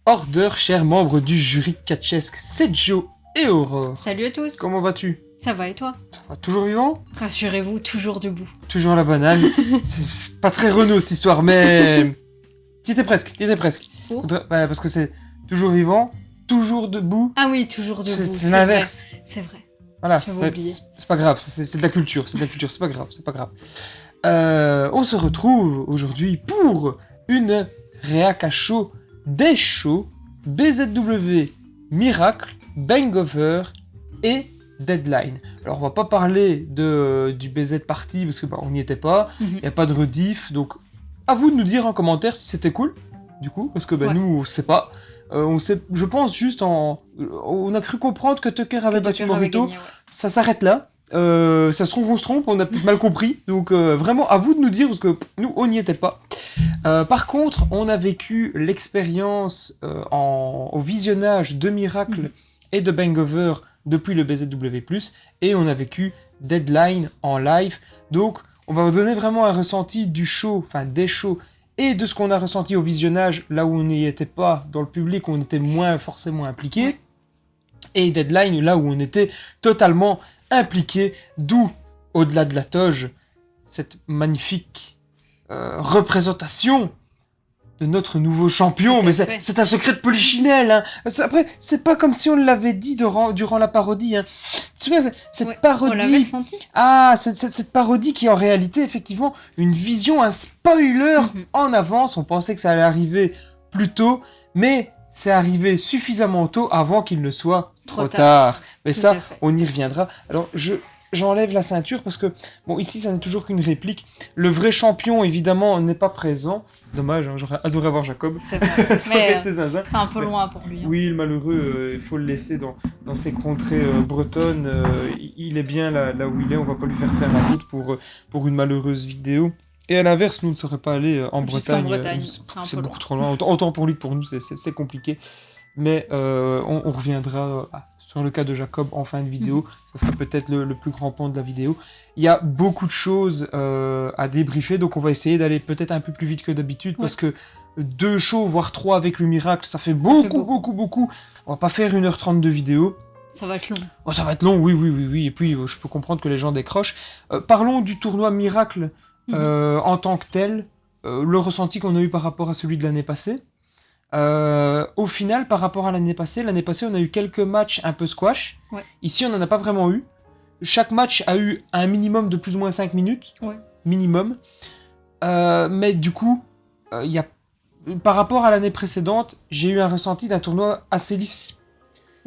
Order, chers membres du jury catchesque, c'est Joe et Aurore. Salut à tous. Comment vas-tu? Ça va et toi? Ça va, toujours vivant? Rassurez-vous, toujours debout. Toujours la banane. C'est pas très Renault cette histoire, mais... T'y étais presque. Pour Parce que c'est toujours vivant, toujours debout. Ah oui, toujours debout. C'est l'inverse. C'est vrai. Voilà. J'avais oublié. C'est pas grave, c'est de la culture, c'est pas grave. On se retrouve aujourd'hui pour une réac à chaud des shows BZW, Miracle, Bangover et Deadline. Alors on va pas parler du BZ Party parce que on n'y était pas, il n'y a pas de rediff, donc à vous de nous dire en commentaire si c'était cool, du coup, parce que Ouais. nous on sait pas. On sait, je pense juste on a cru comprendre que Tucker avait battu Morito, ça s'arrête là. Ça se trouve, on se trompe, on a peut-être mal compris. Donc, vraiment, à vous de nous dire, parce que nous, on n'y était pas. Par contre, on a vécu l'expérience au visionnage de Miracle et de Bangover depuis le BZW+, et on a vécu Deadline en live. Donc, on va vous donner vraiment un ressenti du show, enfin des shows, et de ce qu'on a ressenti au visionnage, là où on n'y était pas dans le public, on était moins forcément impliqué. Ouais. Et Deadline, là où on était totalement impliqué, d'où, au-delà de la toge, cette magnifique représentation de notre nouveau champion. Tout à Mais fait. c'est un secret de Polichinelle. Hein. Après, c'est pas comme si on l'avait dit durant la parodie. Hein. Tu te souviens, cette Ouais, parodie... on l'avait senti. Ah, cette parodie qui est en réalité, effectivement, une vision, un spoiler en avance. On pensait que ça allait arriver plus tôt, mais c'est arrivé suffisamment tôt avant qu'il ne soit trop tard. Mais Tout ça, à fait. on y reviendra. Alors, j'enlève la ceinture parce que, bon, ici, ça n'est toujours qu'une réplique. Le vrai champion, évidemment, n'est pas présent. Dommage, hein, j'aurais adoré avoir Jacob. C'est vrai. Ça aurait Mais été zinzin. c'est un peu loin pour lui. Hein. Oui, le malheureux, il faut le laisser dans ses contrées bretonnes. Il est bien là où il est, on va pas lui faire la route pour une malheureuse vidéo. Et à l'inverse, nous ne serait pas aller en Jusqu'en Bretagne. Bretagne, c'est un C'est peu beaucoup loin. trop loin. Autant pour lui que pour nous, c'est compliqué. Mais on reviendra sur le cas de Jacob en fin de vidéo. Ça sera peut-être le plus grand pan de la vidéo. Il y a beaucoup de choses à débriefer, donc on va essayer d'aller peut-être un peu plus vite que d'habitude, parce que 2 shows, voire 3 avec le Miracle, ça fait beaucoup. On va pas faire 1h30 de vidéo. Ça va être long. Oh, ça va être long, oui. Et puis, je peux comprendre que les gens décrochent. Parlons du tournoi Miracle en tant que tel. Le ressenti qu'on a eu par rapport à celui de l'année passée. Au final, par rapport à l'année passée, on a eu quelques matchs un peu squash. Ouais. Ici, on n'en a pas vraiment eu. Chaque match a eu un minimum de plus ou moins 5 minutes. Ouais. Minimum. Mais du coup, par rapport à l'année précédente, j'ai eu un ressenti d'un tournoi assez lisse.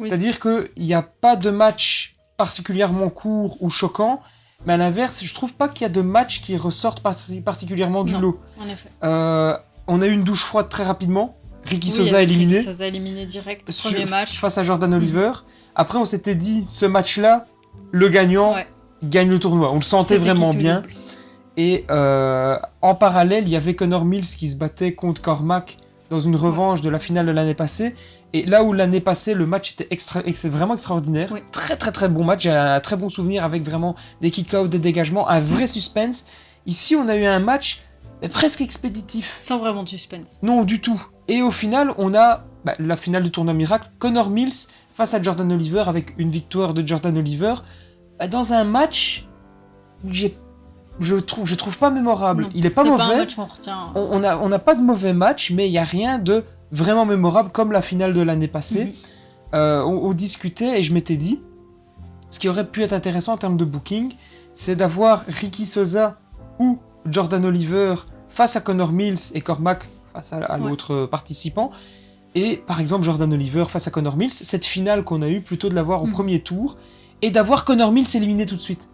Oui. C'est-à-dire qu'il n'y a pas de match particulièrement court ou choquant, mais à l'inverse, je trouve pas qu'il y a de matchs qui ressortent particulièrement du Non. lot. En effet. On a eu une douche froide très rapidement. Ricky Oui, Sosa avec éliminé. Ricky Sosa éliminé direct. Premier match. Face à Jordan Oliver. Après, on s'était dit, ce match-là, le gagnant Ouais. gagne le tournoi. On le sentait C'était vraiment qui tout bien. double. Et en parallèle, il y avait Connor Mills qui se battait contre Cormac dans une revanche de la finale de l'année passée. Et là où l'année passée, le match était vraiment extraordinaire. Oui. Très bon match. J'ai un très bon souvenir avec vraiment des kick-outs, des dégagements, un vrai suspense. Ici, on a eu un match presque expéditif. Sans vraiment de suspense. Non, du tout. Et au final, on a la finale du tournoi Miracle, Connor Mills face à Jordan Oliver avec une victoire de Jordan Oliver dans un match que je trouve pas mémorable. Non, Il est pas c'est mauvais. pas un match qu'on retient. On n'a pas de mauvais match, mais il y a rien de vraiment mémorable comme la finale de l'année passée. On discutait et je m'étais dit, ce qui aurait pu être intéressant en termes de booking, c'est d'avoir Ricky Sosa ou Jordan Oliver face à Connor Mills et Cormac face à l'autre participant. Et par exemple Jordan Oliver face à Connor Mills, cette finale qu'on a eue, plutôt de l'avoir au premier tour, et d'avoir Connor Mills éliminé tout de suite.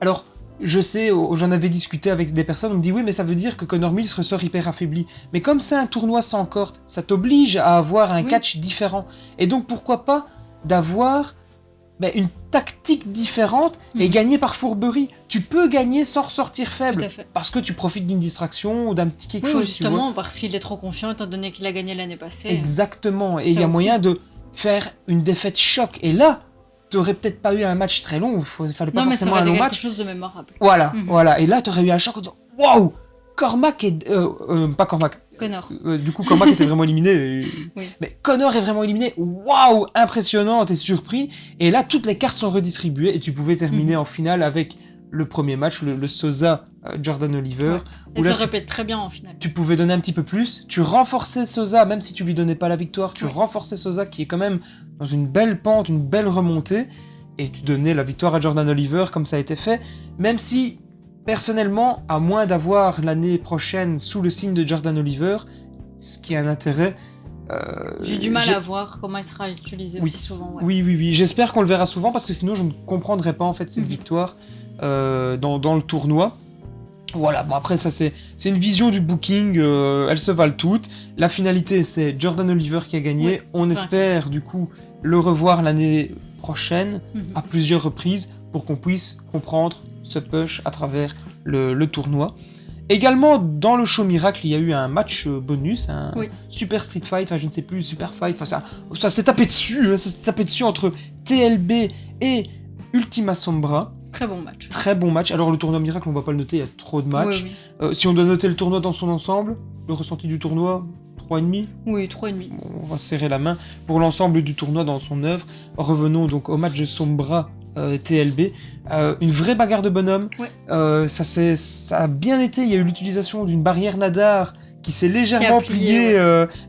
Alors, je sais, j'en avais discuté avec des personnes, on me dit oui, mais ça veut dire que Connor Mills ressort hyper affaibli. Mais comme c'est un tournoi sans corde, ça t'oblige à avoir un catch différent. Et donc pourquoi pas d'avoir une tactique différente et gagner par fourberie. Tu peux gagner sans ressortir faible. Tout à fait. Parce que tu profites d'une distraction ou d'un petit quelque Oui, chose. justement, parce qu'il est trop confiant, étant donné qu'il a gagné l'année passée. Exactement. Et Ça il y a aussi. moyen de faire une défaite choc. Et là, t'aurais peut-être pas eu un match très long. Il fallait pas Non, mais ça forcément aurait un été long quelque match. chose de mémorable. Voilà. Et là, t'aurais eu un choc en disant waouh, Cormac est. Pas Cormac. Connor. Du coup, Cormac était vraiment éliminé. Oui. Mais Connor est vraiment éliminé. Waouh, impressionnant, t'es surpris. Et là, toutes les cartes sont redistribuées et tu pouvais terminer en finale avec le premier match, le Sosa Jordan Oliver. Ouais. Où Et là, se répète très bien en finale. tu pouvais donner un petit peu plus. Tu renforçais Sosa, même si tu lui donnais pas la victoire, tu renforçais Sosa qui est quand même dans une belle pente, une belle remontée. Et tu donnais la victoire à Jordan Oliver comme ça a été fait. Même si, personnellement, à moins d'avoir l'année prochaine sous le signe de Jordan Oliver, ce qui a un intérêt... J'ai du mal à voir comment il sera utilisé aussi souvent. Ouais. Oui. J'espère qu'on le verra souvent parce que sinon je ne comprendrais pas en fait cette victoire dans le tournoi. Voilà, bon après ça c'est une vision du booking, elles se valent toutes. La finalité c'est Jordan Oliver qui a gagné. Oui. On espère du coup le revoir l'année prochaine à plusieurs reprises pour qu'on puisse comprendre ce push à travers le tournoi. Également, dans le show Miracle, il y a eu un match bonus, un Super Street Fight, enfin je ne sais plus, Super Fight, enfin ça s'est tapé dessus, ça s'est tapé dessus entre TLB et Ultima Sombra. Très bon match. Très bon match. Alors le tournoi Miracle, on va pas le noter, il y a trop de matchs. Oui. Si on doit noter le tournoi dans son ensemble, le ressenti du tournoi, 3,5 ? Oui, 3,5. On va serrer la main pour l'ensemble du tournoi dans son œuvre. Revenons donc au match de Sombra TLB. Une vraie bagarre de bonhomme. Ça a bien été. Il y a eu l'utilisation d'une barrière Nadar qui s'est légèrement pliée,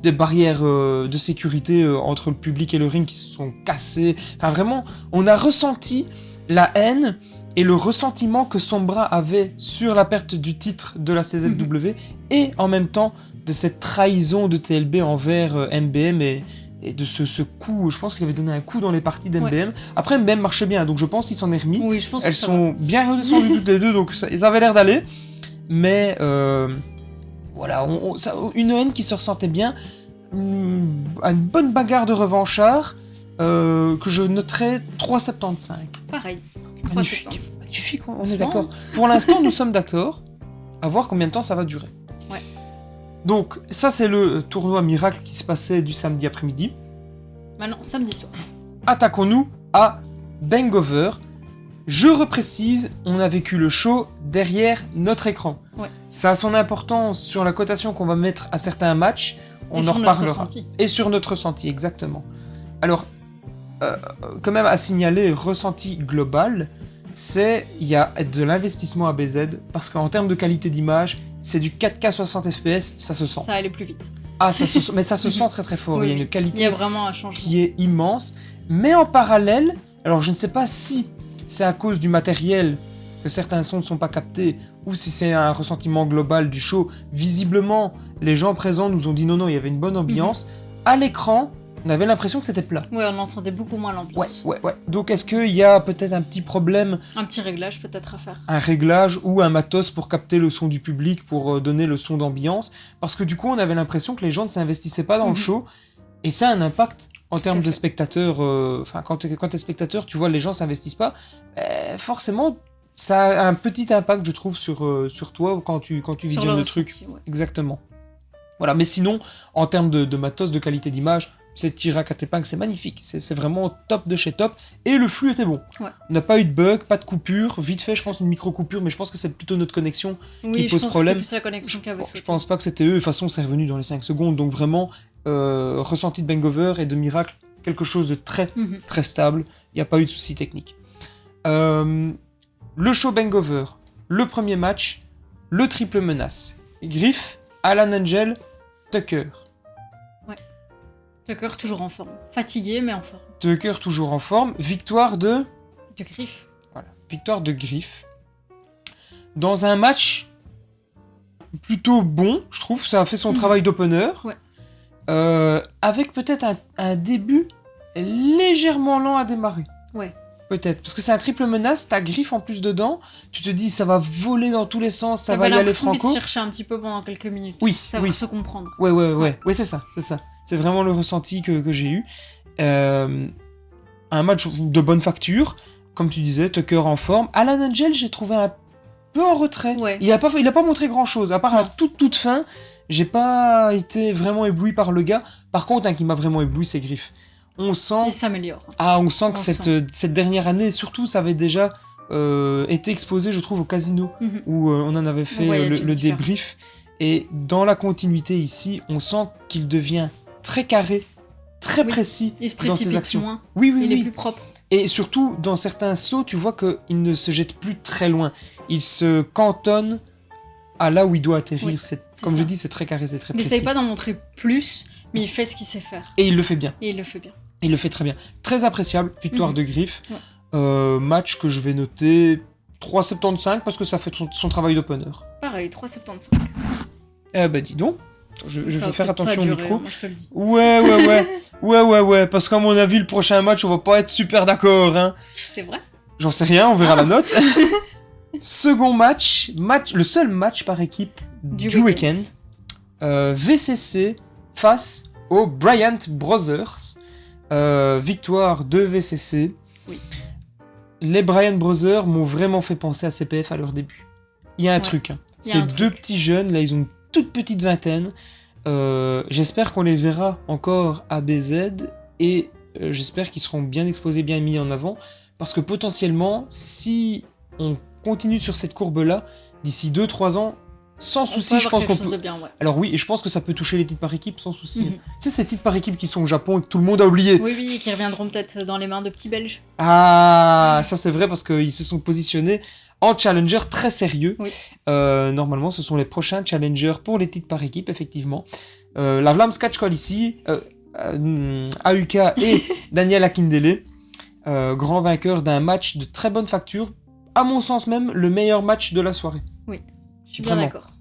des barrières de sécurité entre le public et le ring qui se sont cassées. Enfin vraiment, on a ressenti la haine et le ressentiment que Sombra avait sur la perte du titre de la CZW et en même temps de cette trahison de TLB envers MBM et de ce coup, je pense qu'il avait donné un coup dans les parties d'MBM. Après, MBM marchait bien, donc je pense qu'il s'en est remis. Oui, je pense Elles sont bien redescendues toutes les deux, donc ça avait l'air d'aller. Mais voilà, une haine qui se ressentait bien. Une bonne bagarre de revanchard que je noterais 3,75. Pareil. Magnifique, on est d'accord. Pour l'instant, nous sommes d'accord. À voir combien de temps ça va durer. Ouais. Donc, ça, c'est le tournoi Miracle qui se passait du samedi après-midi. Maintenant, samedi soir. Attaquons-nous à Bangover. Je reprécise, on a vécu le show derrière notre écran. Ouais. Ça a son importance sur la cotation qu'on va mettre à certains matchs. On en reparlera. Et sur notre ressenti, exactement. Alors, quand même à signaler, ressenti global, c'est il y a de l'investissement à BZ, parce qu'en termes de qualité d'image, c'est du 4K 60 FPS, ça se sent. Ça allait plus vite. Ah, mais ça se sent très très fort, il y a une qualité il y a vraiment un changement qui est immense. Mais en parallèle, alors je ne sais pas si c'est à cause du matériel que certains sons ne sont pas captés, ou si c'est un ressentiment global du show. Visiblement, les gens présents nous ont dit non, il y avait une bonne ambiance. À l'écran, on avait l'impression que c'était plat. Ouais, on entendait beaucoup moins l'ambiance. Ouais. Donc est-ce qu'il y a peut-être un petit problème, un petit réglage peut-être à faire. Un réglage ou un matos pour capter le son du public, pour donner le son d'ambiance. Parce que du coup, on avait l'impression que les gens ne s'investissaient pas dans le show. Et ça a un impact en termes de spectateurs. Enfin, quand t'es spectateur, tu vois, les gens s'investissent pas. Forcément, ça a un petit impact, je trouve, sur toi quand tu visionnes le truc. Ouais. Exactement. Voilà, mais sinon, en termes de matos, de qualité d'image, cette Irak à Tepang, c'est magnifique. C'est vraiment top de chez top. Et le flux était bon. Ouais. On n'a pas eu de bug, pas de coupure. Vite fait, je pense, une micro-coupure, mais je pense que c'est plutôt notre connexion qui pose problème. Que c'est plus la connexion qui avait sauté. Je pense pas que c'était eux. De toute façon, c'est revenu dans les 5 secondes. Donc vraiment, ressenti de Bangover et de Miracle, quelque chose de très, très stable. Il n'y a pas eu de soucis techniques. Le show Bangover, le premier match, le triple menace. Griff, Alan Angel, Tucker. Tucker toujours en forme. Fatigué, mais en forme. Tucker toujours en forme. Victoire de Griff. Voilà. Victoire de Griff. Dans un match plutôt bon, je trouve. Ça a fait son travail d'opener. Ouais. Avec peut-être un début légèrement lent à démarrer. Ouais. Peut-être. Parce que c'est un triple menace, t'as Griff en plus dedans. Tu te dis, ça va voler dans tous les sens, ça va y aller franco. Il se cherchait un petit peu pendant quelques minutes. Oui. Ça va se comprendre. Ouais, c'est ça. C'est vraiment le ressenti que j'ai eu. Un match de bonne facture, comme tu disais, Tucker en forme. Alan Angel, j'ai trouvé un peu en retrait. Ouais. Il a pas montré grand-chose, à part à toute fin. J'ai pas été vraiment ébloui par le gars. Par contre, un qui m'a vraiment ébloui, c'est Griff. On sent... Il s'améliore. Ah, on sent que cette dernière année, surtout, ça avait déjà été exposé, je trouve, au casino, où on en avait fait le débrief. Et dans la continuité ici, on sent qu'il devient très carré, très précis Il se dans ses précipite actions. moins. Oui, Il est plus propre. Et surtout, dans certains sauts, tu vois qu'il ne se jette plus très loin. Il se cantonne à là où il doit atterrir. Oui, comme ça. je dis, c'est très carré, c'est très Il précis. n'essaye pas d'en montrer plus, mais il fait ce qu'il sait faire. Et il le fait bien. Et il le fait bien. Il le fait très bien. Très appréciable, victoire de Griff. Ouais. Match que je vais noter 3,75 parce que ça fait son travail d'opener. Pareil, 3,75. Eh ben dis donc, je Ça vais va faire peut-être attention pas au durer, micro. hein, moi je te le dis. Ouais, parce qu'à mon avis, le prochain match, on va pas être super d'accord, hein. C'est vrai. J'en sais rien, on verra la note. Second match, le seul match par équipe du week-end. VCC face aux Bryant Brothers. Victoire de VCC. Oui. Les Bryant Brothers m'ont vraiment fait penser à CPF à leur début. Il y a un truc. Hein. Il y a Ces un deux truc. petits jeunes, là, ils ont une toute petite vingtaine. J'espère qu'on les verra encore à BZ et j'espère qu'ils seront bien exposés, bien mis en avant. Parce que potentiellement, si on continue sur cette courbe-là, d'ici 2-3 ans, sans souci, je pense qu'on peut... Bien, ouais. Alors oui, et je pense que ça peut toucher les titres par équipe sans souci. Mhm. Tu sais, ces titres par équipe qui sont au Japon et que tout le monde a oublié. Oui, qui reviendront peut-être dans les mains de petits Belges. Ah, ça c'est vrai parce qu'ils se sont positionnés en challenger très sérieux. Oui. Normalement, ce sont les prochains challengers pour les titres par équipe, effectivement. La Vlaams Catch Call ici, AUK et Daniel Akindele, grand vainqueur d'un match de très bonne facture. À mon sens même, le meilleur match de la soirée. Oui, je suis bien d'accord.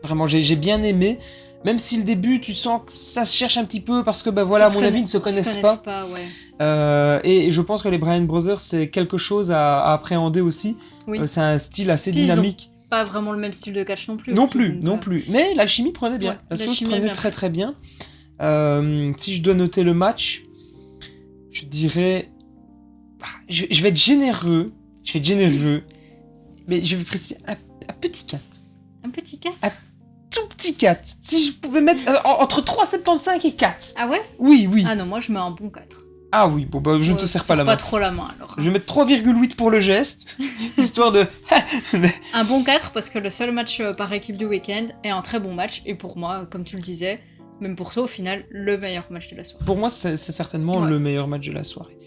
Vraiment, j'ai bien aimé. Même si le début, tu sens que ça se cherche un petit peu parce que, ben voilà, à mon avis, ils ne se connaissent pas. Ouais. Et je pense que les Bryant Brothers, c'est quelque chose à appréhender aussi. Oui. C'est un style assez Puis dynamique. Ils ont pas vraiment le même style de catch non plus. Non aussi, plus, donc, non plus. Mais l'alchimie prenait bien. Ouais, la sauce l'alchimie prenait bien très pris. très bien. Si je dois noter le match, je dirais... Je vais être généreux. Mais je vais préciser un petit 4. Un petit 4. Tout petit 4. Si je pouvais mettre entre 3,75 et 4. Ah ouais? Oui. Ah non, moi je mets un bon 4. Ah oui, bon bah je ne te serre pas la main. Pas trop la main alors. Je vais mettre 3,8 pour le geste, histoire de... Un bon 4 parce que le seul match par équipe du week-end est un très bon match et pour moi, comme tu le disais, même pour toi au final, le meilleur match de la soirée. Pour moi, c'est certainement le meilleur match de la soirée.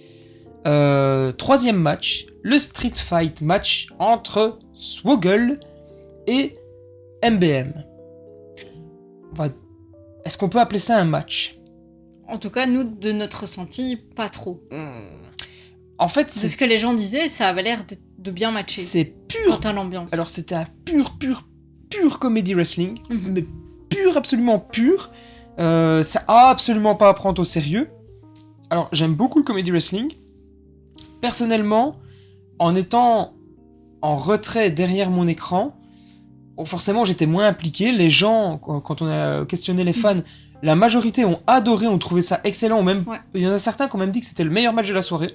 Troisième match, le Street Fight match entre Swoggle et MBM. Est-ce qu'on peut appeler ça un match? En tout cas, nous, de notre ressenti, pas trop. En fait, de ce que les gens disaient, ça avait l'air de bien matcher. C'est pur. Quant à l'ambiance. Alors c'était un pur comédie wrestling, mais pur, absolument pur. Ça a absolument pas à prendre au sérieux. Alors j'aime beaucoup le comédie wrestling. Personnellement, en étant en retrait derrière mon écran, forcément j'étais moins impliqué. Les gens, quand on a questionné les fans, la majorité ont adoré, ont trouvé ça excellent. Même, il y en a certains qui ont même dit que c'était le meilleur match de la soirée.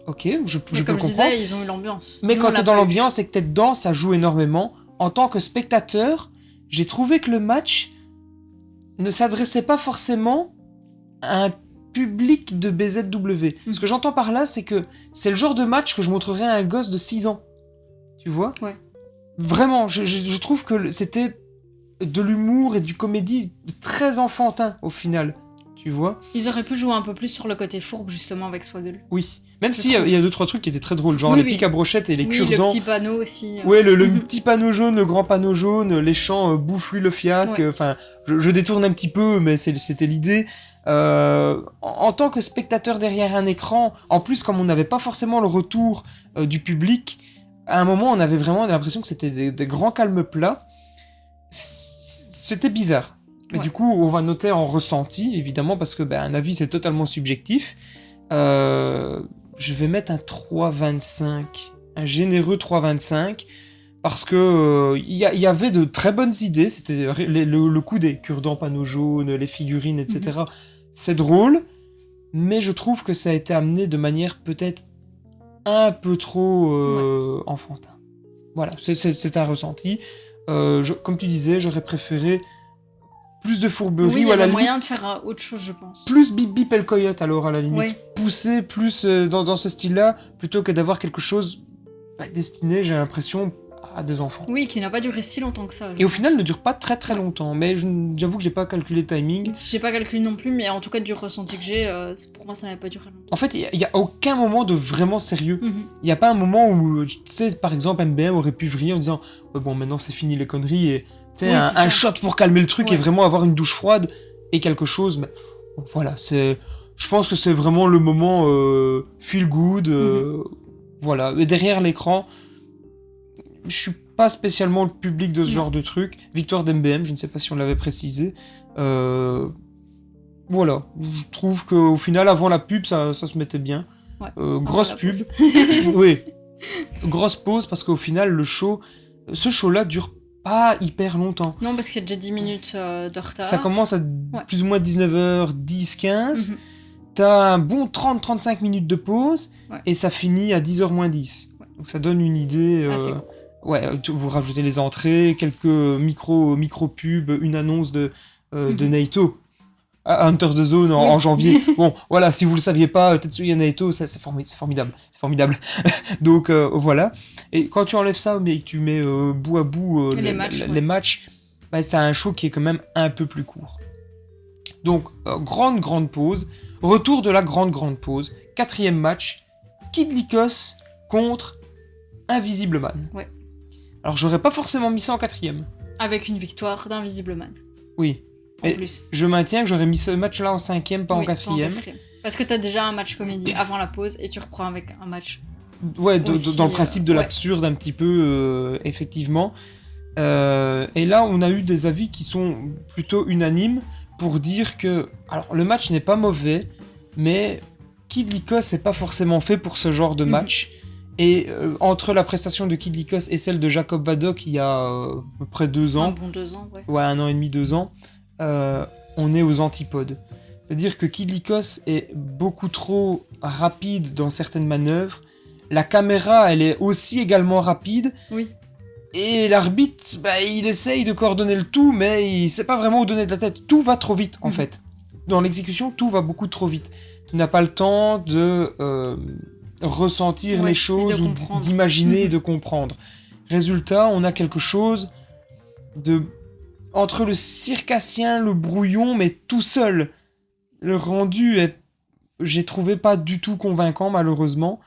Ok, je peux le comprendre. Disais, ils ont eu l'ambiance. Mais quand t'es dans l'ambiance et que t'es dedans, ça joue énormément. En tant que spectateur, j'ai trouvé que le match ne s'adressait pas forcément à un public de BZW. Ce que j'entends par là, c'est que c'est le genre de match que je montrerais à un gosse de 6 ans. Tu vois ? Ouais. Vraiment, je trouve que c'était de l'humour et du comédie très enfantin, au final. Tu vois ? Ils auraient pu jouer un peu plus sur le côté fourbe, justement, avec Swaggle. Oui. Même s'il y a 2-3 trucs qui étaient très drôles, genre les pics à brochettes et les cure-dents. Le petit panneau aussi. Ouais, le petit panneau jaune, le grand panneau jaune, les chants bouffe-lui le fiac. Enfin, je détourne un petit peu, mais c'était l'idée. En tant que spectateur derrière un écran, en plus, comme on n'avait pas forcément le retour du public, à un moment, on avait vraiment l'impression que c'était des grands calmes plats. C'était bizarre. Mais du coup, on va noter en ressenti, évidemment, parce que un avis, c'est totalement subjectif. Je vais mettre un 3,25. Un généreux 3,25. Parce que y avait de très bonnes idées. C'était le coup des cure-dents panneaux jaunes, les figurines, etc. C'est drôle. Mais je trouve que ça a été amené de manière peut-être un peu trop enfantin. Voilà, c'est un ressenti. Comme tu disais, j'aurais préféré plus de fourberie ou à la limite... moyen de faire autre chose, je pense. Plus Bip Bip et le Coyote, alors, à la limite. Pousser plus dans ce style-là, plutôt que d'avoir quelque chose destiné, j'ai l'impression, à des enfants. Oui, qui n'a pas duré si longtemps que ça. Et au final, ne dure pas très très longtemps. Mais j'avoue que j'ai pas calculé le timing. J'ai pas calculé non plus, mais en tout cas, du ressenti que j'ai, pour moi, ça n'a pas duré longtemps. En fait, il y a aucun moment de vraiment sérieux. Mhm. Il y a pas un moment où, tu sais, par exemple, MBM aurait pu vriller en disant ouais, bon, maintenant c'est fini les conneries et tu sais, Oui, c'est un ça. shot pour calmer le truc Ouais. et vraiment avoir une douche froide et quelque chose. Mais bon, voilà, je pense que c'est vraiment le moment feel good. Voilà. Et derrière l'écran, je suis pas spécialement le public de ce Non. genre de truc. Victoire d'MBM, je ne sais pas si on l'avait précisé. Voilà, je trouve qu'au final, avant la pub, ça se mettait bien. Ouais. Grosse Avant la pub. pause. Oui. Grosse pause parce qu'au final, ce show-là dure pas hyper longtemps. Non, parce qu'il y a déjà 10 minutes de retard. Ça commence à plus ou moins 19h10, 15. Mhm. T'as un bon 30-35 minutes de pause Ouais. et ça finit à 10h moins 10. Ouais. Donc ça donne une idée. Ah, c'est cool. Ouais, vous rajoutez les entrées, quelques micro-pubs, une annonce de Naito à Hunter the Zone en janvier. Bon, voilà, si vous le saviez pas, Tetsuya Naito, c'est formidable. C'est formidable. Donc voilà. Et quand tu enlèves ça, mais que tu mets bout à bout les matchs, bah, c'est un show qui est quand même un peu plus court. Donc, grande pause. Retour de la grande pause. 4e match. Kid Lycos contre Invisible Man. Ouais. Alors, j'aurais pas forcément mis ça en 4e. Avec une victoire d'Invisible Man. Oui. En Et plus. je maintiens que j'aurais mis ce match-là en 5e, pas en Oui, 4e. Parce que t'as déjà un match comédie avant la pause et tu reprends avec un match. Ouais, Aussi, dans le principe de ouais. l'absurde, un petit peu, effectivement. Et là, on a eu des avis qui sont plutôt unanimes pour dire que... Alors, le match n'est pas mauvais, mais Kid Lycos n'est pas forcément fait pour ce genre de match. Et entre la prestation de Kid Lycos et celle de Jacob Vadok, il y a à peu près 2 ans... Un bon 2 ans, ouais. Ouais, 1 an et demi, 2 ans. On est aux antipodes. C'est-à-dire que Kid Lycos est beaucoup trop rapide dans certaines manœuvres. La caméra, elle est aussi également rapide. Oui. Et l'arbitre, bah, il essaye de coordonner le tout, mais il sait pas vraiment où donner de la tête. Tout va trop vite, en fait. Dans l'exécution, tout va beaucoup trop vite. Tu n'as pas le temps de ressentir les choses ou d'imaginer et de comprendre. Résultat, on a quelque chose de... entre le circassien, le brouillon, mais tout seul. Le rendu est... j'ai trouvé pas du tout convaincant, malheureusement.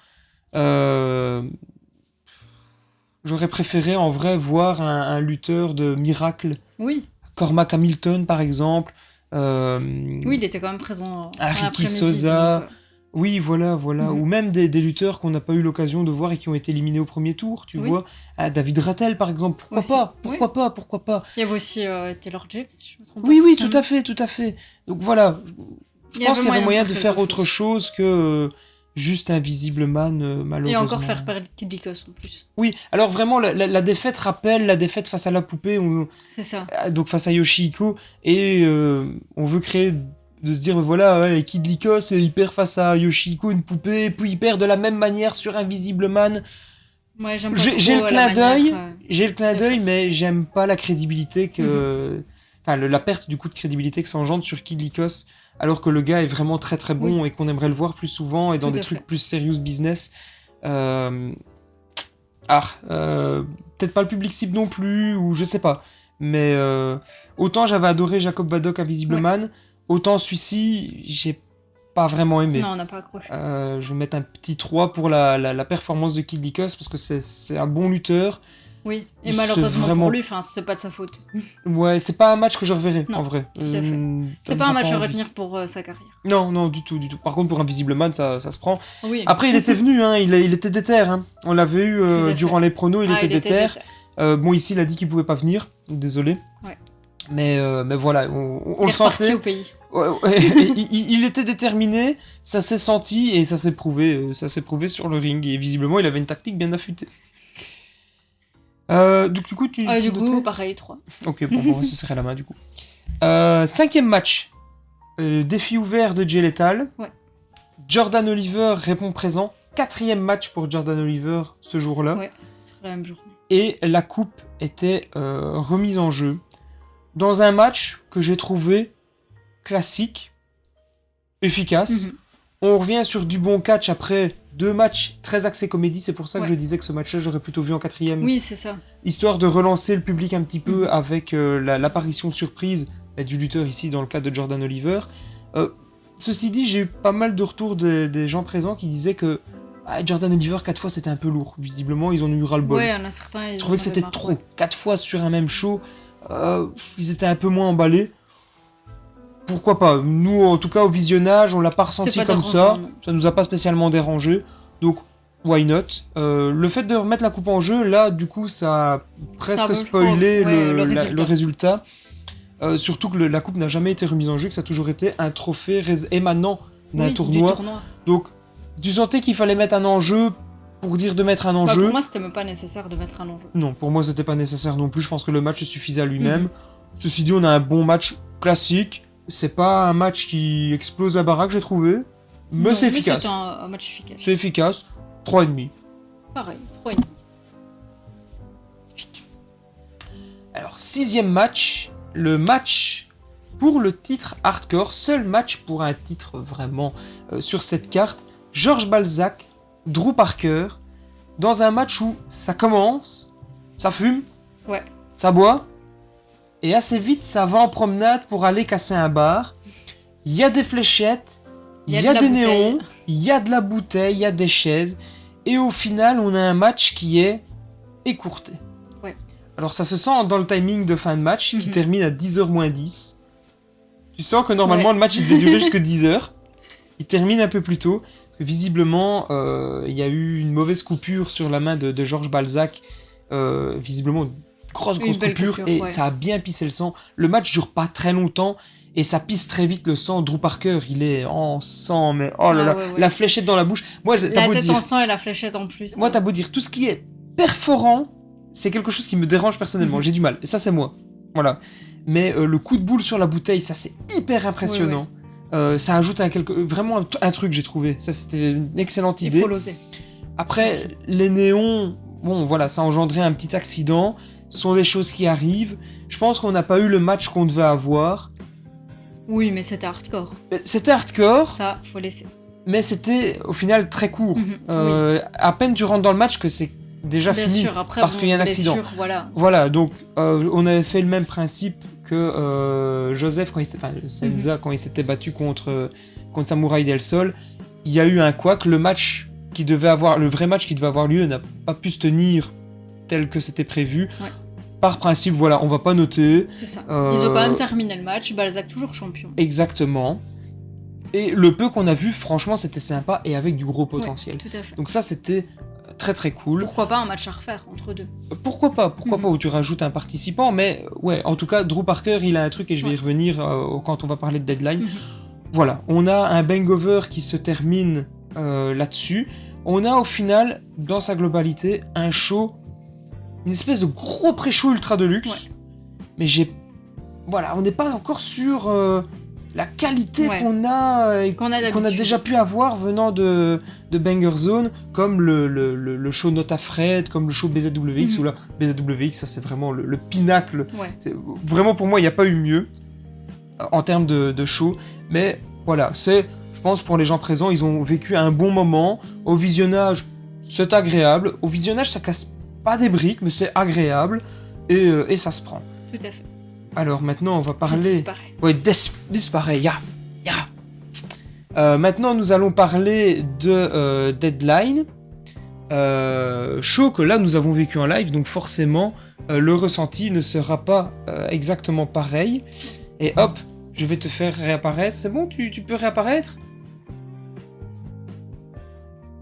J'aurais préféré, en vrai, voir un lutteur de Miracle. Oui. Cormac Hamilton, par exemple. Oui, il était quand même présent. Ricky Sosa. Donc, Oui, voilà. Ou même des lutteurs qu'on n'a pas eu l'occasion de voir et qui ont été éliminés au premier tour, tu vois. David Rattel, par exemple. Pourquoi pas. Il y avait aussi Taylor James, si je me trompe pas. Oui, tout à fait. Donc voilà, je pense qu'il y avait moyen de faire autre chose que juste Invisible Man, malheureusement. Et encore faire perdre Kid Lycos en plus. Oui, alors vraiment, la défaite rappelle la défaite face à la poupée. C'est ça. Donc face à Yoshihiko. Et on veut créer... de se dire, voilà, ouais, Kid Lycos, il perd face à Yoshihiko, une poupée, puis il perd de la même manière sur Invisible Man. Ouais, j'aime pas J'ai trop le clin d'œil, j'ai le clin de d'œil, faire. mais j'aime pas la crédibilité que... Enfin, la perte du coup de crédibilité que ça engendre sur Kid Lycos, alors que le gars est vraiment très très bon et qu'on aimerait le voir plus souvent et dans des trucs plus serious business. Peut-être pas le public cible non plus, ou je sais pas. Mais autant j'avais adoré Jacob Vadok Invisible Man, autant celui-ci, j'ai pas vraiment aimé. Non, on n'a pas accroché. Je vais mettre un petit 3 pour la performance de Kid Lycos, parce que c'est un bon lutteur. Oui, et malheureusement pour lui, c'est pas de sa faute. Ouais, c'est pas un match que je reverrai, non, en vrai. Tout à fait. C'est pas un match à retenir pour sa carrière. Non, du tout. Par contre, pour Invisible Man, ça se prend. Oui. Après, il était venu, hein, il était déter. Hein. On l'avait eu durant les pronos, il était déter. Bon, ici, il a dit qu'il pouvait pas venir, désolé. Ouais. Mais voilà, on le sentait. Il est reparti au pays. Il était déterminé, ça s'est senti et ça s'est prouvé sur le ring. Et visiblement, il avait une tactique bien affûtée. Donc, du coup, du coup, pareil, 3. Ok, bon, on va se serrer la main, du coup. 5e match. Défi ouvert de Jay Lethal. Ouais. Jordan Oliver répond présent. 4e match pour Jordan Oliver ce jour-là. Ouais, sur la même journée. Et la coupe était remise en jeu. Dans un match que j'ai trouvé classique, efficace. On revient sur du bon catch après 2 matchs très axés comédie, c'est pour ça que Ouais. je disais que ce match-là, j'aurais plutôt vu en 4e. Oui, c'est ça. Histoire de relancer le public un petit peu avec l'apparition surprise du lutteur ici dans le cas de Jordan Oliver. Ceci dit, j'ai eu pas mal de retours des gens présents qui disaient que Jordan Oliver 4 fois c'était un peu lourd. Visiblement, ils en ont eu ras-le-bol. Ouais, il y en a certains. Je trouvais que c'était trop. 4 fois sur un même show, ils étaient un peu moins emballés. Pourquoi pas? Nous, en tout cas, au visionnage, on l'a pas ressenti pas comme dérangeant, ça. non. Ça nous a pas spécialement dérangé. Donc, why not? Le fait de remettre la coupe en jeu, là, du coup, ça a presque veut spoilé ouais, le résultat. Surtout que la coupe n'a jamais été remise en jeu, que ça a toujours été un trophée émanant d'un Oui, tournoi. du tournoi. Donc, tu sentais qu'il fallait mettre un enjeu pour dire de mettre un enjeu. Pour moi, c'était même pas nécessaire de mettre un enjeu. Non, pour moi, c'était pas nécessaire non plus. Je pense que le match suffisait à lui-même. Mhm. Ceci dit, on a un bon match classique. C'est pas un match qui explose la baraque, j'ai trouvé. Mais Non, c'est efficace. C'est un match efficace. C'est efficace. 3,5. Pareil, 3,5. Alors, 6e match. Le match pour le titre hardcore. Seul match pour un titre vraiment sur cette carte. Georges Balzac, Drew Parker. Dans un match où ça commence, ça fume, Ouais. ça boit. Et assez vite, ça va en promenade pour aller casser un bar. Il y a des fléchettes, il y a des néons, il y a de la bouteille, il y a des chaises. Et au final, on a un match qui est écourté. Ouais. Alors ça se sent dans le timing de fin de match, qui termine à 10h moins 10. Tu sens que normalement, le match il devait durer jusqu'à 10h. Il termine un peu plus tôt. Parce que visiblement, il y a eu une mauvaise coupure sur la main de Georges Balzac. Visiblement, grosse coupure, et ouais. ça a bien pissé le sang. Le match dure pas très longtemps et ça pisse très vite le sang. Drew Parker, il est en sang, mais oh là là, ouais. la fléchette dans la bouche. Moi, La tête en sang et la fléchette en plus. moi, t'as beau dire, tout ce qui est perforant, c'est quelque chose qui me dérange personnellement. J'ai du mal, et ça, c'est moi. Voilà. Mais le coup de boule sur la bouteille, ça, c'est hyper impressionnant. Ça ajoute vraiment un truc, j'ai trouvé. Ça, c'était une excellente idée. Il faut l'oser. Après, Merci. les néons, bon, voilà, ça a engendré un petit accident. Ce sont des choses qui arrivent. Je pense qu'on n'a pas eu le match qu'on devait avoir. Oui, mais c'était hardcore. C'était hardcore, Ça, faut laisser. mais c'était au final très court. Oui. À peine tu rentres dans le match que c'est déjà Bien fini. sûr, après, parce qu'il y a un accident. blessure, voilà. Voilà, donc on avait fait le même principe que Joseph, Senza, quand il s'était battu contre Samouraï Del Sol. Il y a eu un couac. Le vrai match qui devait avoir lieu n'a pas pu se tenir tel que c'était prévu. Ouais. Par principe, voilà, on va pas noter. C'est ça. Ils ont quand même terminé le match. Balzac toujours champion. Exactement. Et le peu qu'on a vu, franchement, c'était sympa et avec du gros potentiel. Ouais, tout à fait. Donc ça, c'était très très cool. Pourquoi pas un match à refaire entre deux? Pourquoi pas, où tu rajoutes un participant, mais ouais, en tout cas, Drew Parker, il a un truc et je vais y revenir quand on va parler de Deadline. Voilà, on a un bang-over qui se termine là-dessus. On a au final, dans sa globalité, un show, une espèce de gros pré-show ultra deluxe, mais on n'est pas encore sur la qualité qu'on a déjà pu avoir venant de Banger Zone, comme le show Nota Fred, comme le show BZWX, où là, BZWX, ça c'est vraiment le pinacle. Ouais. Vraiment pour moi, il n'y a pas eu mieux en termes de show, mais voilà, je pense pour les gens présents, ils ont vécu un bon moment. Au visionnage, c'est agréable. Au visionnage, ça casse pas des briques, mais c'est agréable, et ça se prend. Tout à fait. Alors maintenant, on va parler... Disparaît. Oui, disparaît, maintenant, nous allons parler de Deadline. Show que là, nous avons vécu en live, donc forcément, le ressenti ne sera pas exactement pareil. Et hop, je vais te faire réapparaître. C'est bon, tu peux réapparaître?